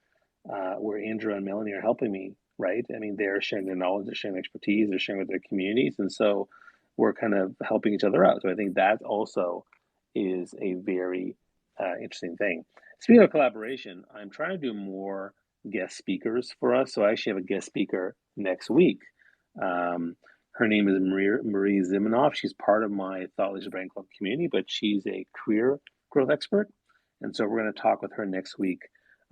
where Andrew and Melanie are helping me, right? I mean, they're sharing their knowledge, they're sharing expertise, they're sharing with their communities. And so we're kind of helping each other out. So I think that also is a very interesting thing. Speaking of collaboration, I'm trying to do more guest speakers for us. So I actually have a guest speaker next week. Her name is Marie Zimanoff. She's part of my Thought Leadership Brand Club community, but she's a career growth expert. And so we're going to talk with her next week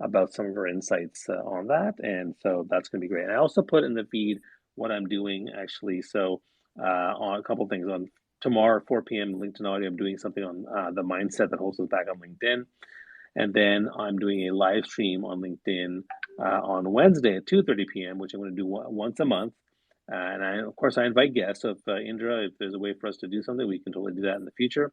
about some of her insights on that. And so that's going to be great. And I also put in the feed what I'm doing actually. So on a couple of things on tomorrow at 4 p.m. LinkedIn Audio, I'm doing something on the mindset that holds us back on LinkedIn. And then I'm doing a live stream on LinkedIn on Wednesday at 2:30 p.m., which I'm going to do once a month. And of course, I invite guests. So if Indra, if there's a way for us to do something, we can totally do that in the future.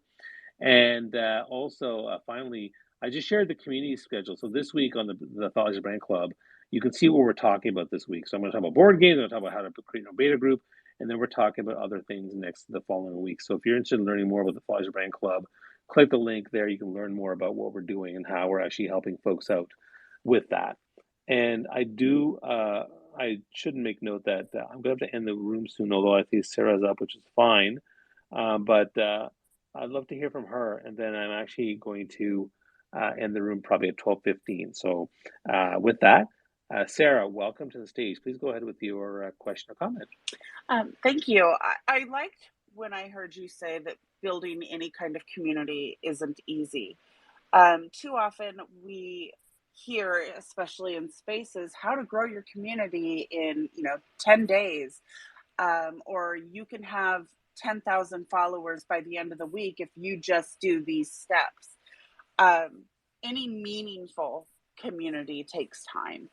And also, finally, I just shared the community schedule. So this week on the Thought Brand Club, you can see what we're talking about this week. So I'm going to talk about board games. I'm going to talk about how to create a beta group, and then we're talking about other things the following week. So if you're interested in learning more about the Thought Brand Club, click the link there. You can learn more about what we're doing and how we're actually helping folks out with that. And I shouldn't make note that I'm going to have to end the room soon, although I think Sarah's up, which is fine. But I'd love to hear from her, and then I'm actually going to end the room probably at 12:15. So with that, Sarah, welcome to the stage. Please go ahead with your question or comment. Thank you. I liked when I heard you say that building any kind of community isn't easy. Too often we hear, especially in spaces, how to grow your community in 10 days, or you can have 10,000 followers by the end of the week if you just do these steps. Any meaningful community takes time.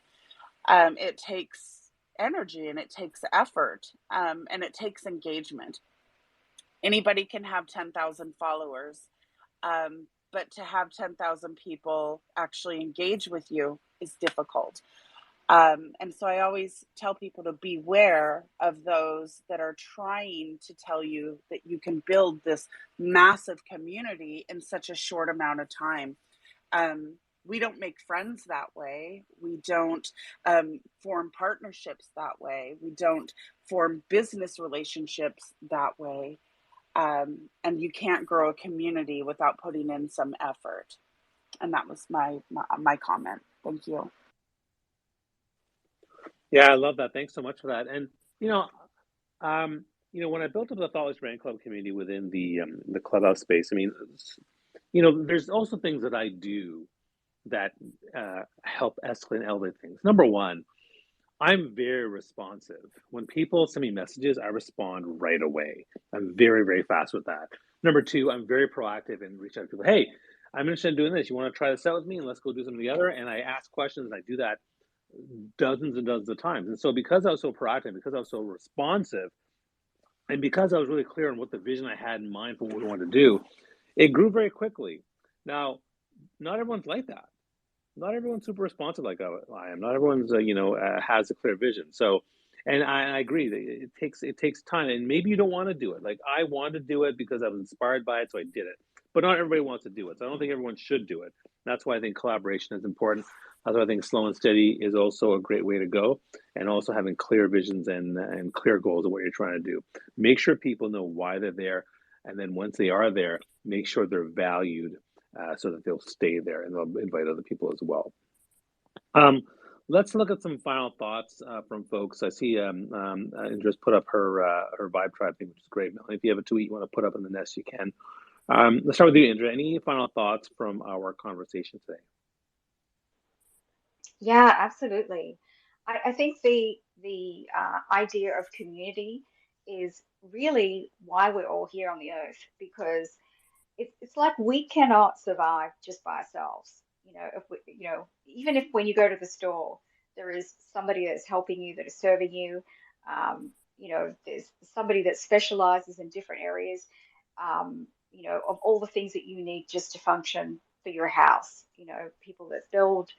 It takes energy, and it takes effort, and it takes engagement. Anybody can have 10,000 followers, but to have 10,000 people actually engage with you is difficult. And so I always tell people to beware of those that are trying to tell you that you can build this massive community in such a short amount of time. We don't make friends that way. We don't form partnerships that way. We don't form business relationships that way. And you can't grow a community without putting in some effort. And that was my comment. Thank you. Yeah, I love that. Thanks so much for that. And when I built up the Thought Brand Club community within the clubhouse space, I mean, there's also things that I do that help escalate and elevate things. Number one, I'm very responsive. When people send me messages, I respond right away. I'm very, very fast with that. Number two, I'm very proactive and reach out to people. Hey, I'm interested in doing this. You want to try this out with me? And let's go do something together. And I ask questions. And I do that dozens and dozens of times. And so because I was so proactive, because I was so responsive, and because I was really clear on what the vision I had in mind for what we wanted to do, it grew very quickly. Now, not everyone's like that. Not everyone's super responsive like I am. Not everyone's has a clear vision. So, and I agree that it takes time, and maybe you don't want to do it. Like I wanted to do it because I was inspired by it, so I did it. But not everybody wants to do it. So I don't think everyone should do it. That's why I think collaboration is important. That's why I think slow and steady is also a great way to go, and also having clear visions and clear goals of what you're trying to do. Make sure people know why they're there, and then once they are there, make sure they're valued. So that they'll stay there and they'll invite other people as well. Let's look at some final thoughts from folks. I see Indra's put up her Vibe Tribe thing, which is great. Melanie, if you have a tweet you want to put up in the nest, you can. Let's start with you, Indra. Any final thoughts from our conversation today? Yeah, absolutely. I think the idea of community is really why we're all here on the earth, because it's like we cannot survive just by ourselves. If we, even if when you go to the store, there is somebody that's helping you, that is serving you. There's somebody that specializes in different areas. Of all the things that you need just to function for your house. People that build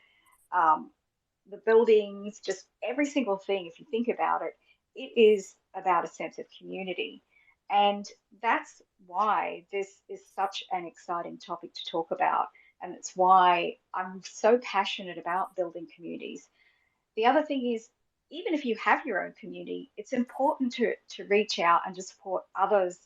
the buildings, just every single thing. If you think about it, it is about a sense of community. And that's why this is such an exciting topic to talk about. And it's why I'm so passionate about building communities. The other thing is, even if you have your own community, it's important to reach out and to support others'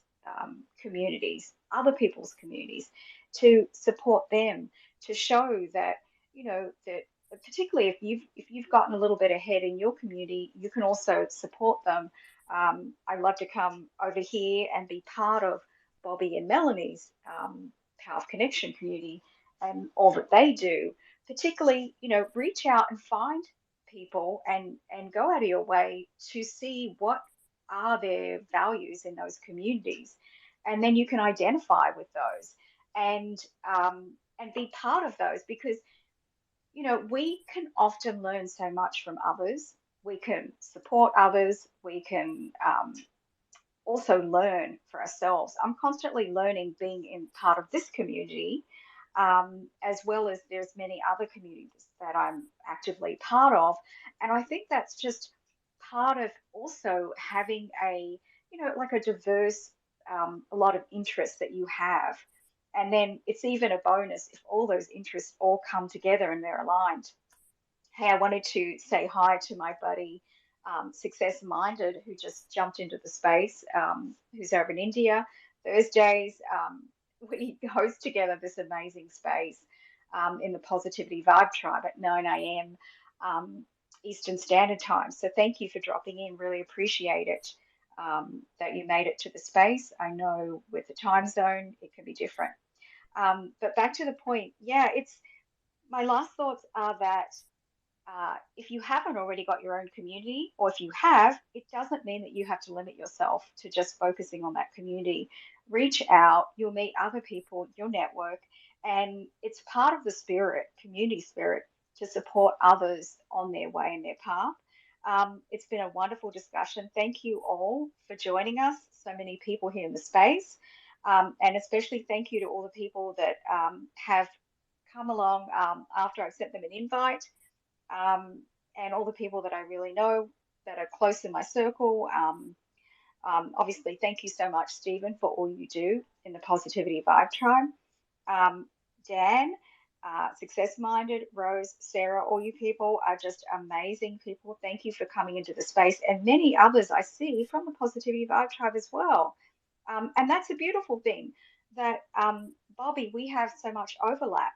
communities, other people's communities, to support them, to show that, that particularly if you've gotten a little bit ahead in your community, you can also support them. I'd love to come over here and be part of Bobby and Melanie's Power of Connection community and all that they do. Particularly, reach out and find people and go out of your way to see what are their values in those communities, and then you can identify with those and be part of those, because we can often learn so much from others. We can support others. We can also learn for ourselves. I'm constantly learning being in part of this community, as well as there's many other communities that I'm actively part of. And I think that's just part of also having like a diverse, a lot of interests that you have. And then it's even a bonus if all those interests all come together and they're aligned. Hey, I wanted to say hi to my buddy, Success Minded, who just jumped into the space, who's over in India. Thursdays, we host together this amazing space in the Positivity Vibe Tribe at 9 a.m. Eastern Standard Time. So thank you for dropping in. Really appreciate it that you made it to the space. I know with the time zone, it can be different. But back to the point, yeah, my last thoughts are that if you haven't already got your own community, or if you have, it doesn't mean that you have to limit yourself to just focusing on that community. Reach out, you'll meet other people, you'll network, and it's part of the spirit, community spirit, to support others on their way and their path. It's been a wonderful discussion. Thank you all for joining us, so many people here in the space. And especially thank you to all the people that have come along after I've sent them an invite. And all the people that I really know that are close in my circle. Obviously, thank you so much, Stephen, for all you do in the Positivity Vibe Tribe. Dan, Success Minded, Rose, Sarah, all you people are just amazing people. Thank you for coming into the space, and many others I see from the Positivity Vibe Tribe as well. And that's a beautiful thing that, Bobby, we have so much overlap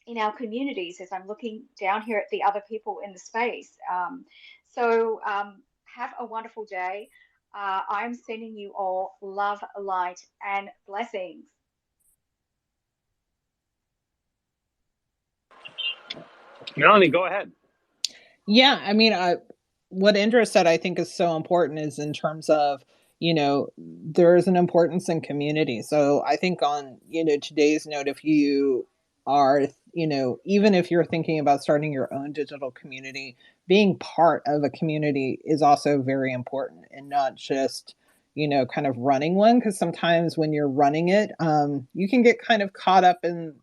in our communities as I'm looking down here at the other people in the space. Have a wonderful day. I'm sending you all love, light, and blessings. Melanie, go ahead. Yeah, I mean, what Indra said, I think is so important is in terms of, there is an importance in community. So I think on, today's note, if you are, even if you're thinking about starting your own digital community, being part of a community is also very important, and not just, kind of running one. Because sometimes when you're running it, you can get kind of caught up in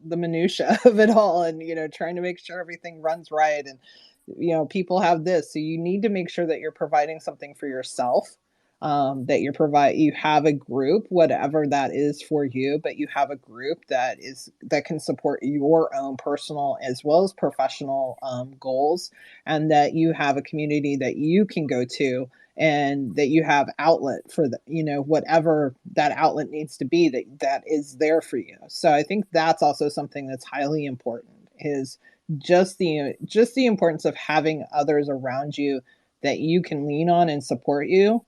the minutia of it all, and, trying to make sure everything runs right. And, people have this. So you need to make sure that you're providing something for yourself, that you have a group, whatever that is for you, but you have a group that can support your own personal as well as professional goals, and that you have a community that you can go to, and that you have outlet for whatever that outlet needs to be, that is there for you. So I think that's also something that's highly important, is just the importance of having others around you that you can lean on and support you,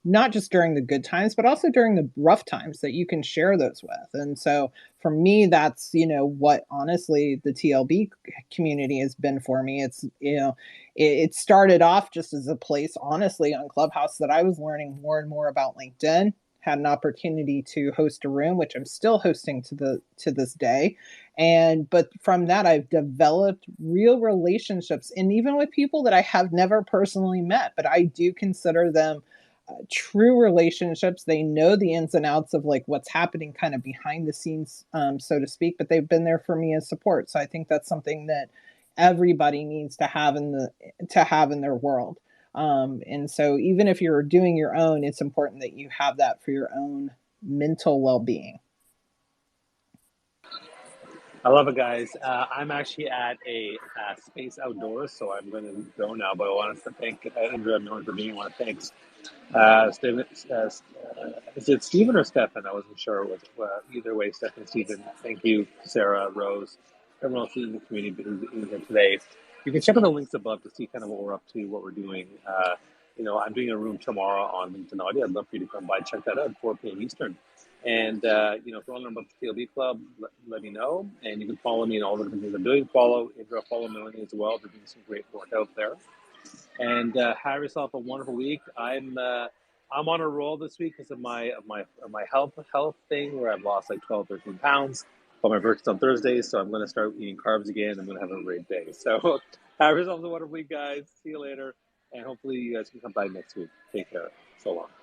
not just during the good times, but also during the rough times, that you can share those with. And so for me, that's, what honestly the TLB community has been for me. It's, it started off just as a place, honestly, on Clubhouse, that I was learning more and more about LinkedIn. Had an opportunity to host a room, which I'm still hosting to this day. But from that, I've developed real relationships, and even with people that I have never personally met, but I do consider them true relationships. They know the ins and outs of like what's happening kind of behind the scenes, so to speak, but they've been there for me as support. So I think that's something that everybody needs to have in their world. And so even if you're doing your own, it's important that you have that for your own mental well-being. I love it, guys. I'm actually at a space outdoors, so I'm going to go now. But I want to thank Andrea and Millie for being one. Thanks. Stephen, is it Stephen or Stefan? I wasn't sure. Either way, Stefan, Stephen. Thank you, Sarah, Rose, everyone else in the community who's in here today. You can check out the links above to see kind of what we're up to, what we're doing. I'm doing a room tomorrow on LinkedIn Audio. I'd love for you to come by, check that out, 4 p.m. Eastern. And, if you want to learn about the TLB Club, let me know. And you can follow me in all the different things I'm doing. Follow Melanie as well. They're doing some great work out there. And have yourself a wonderful week. I'm I'm on a roll this week because of my health thing where I've lost like 12, 13 pounds. But my birthday's on Thursday, so I'm going to start eating carbs again. I'm going to have a great day. So have yourselves a wonderful week, guys. See you later. And hopefully you guys can come by next week. Take care. So long.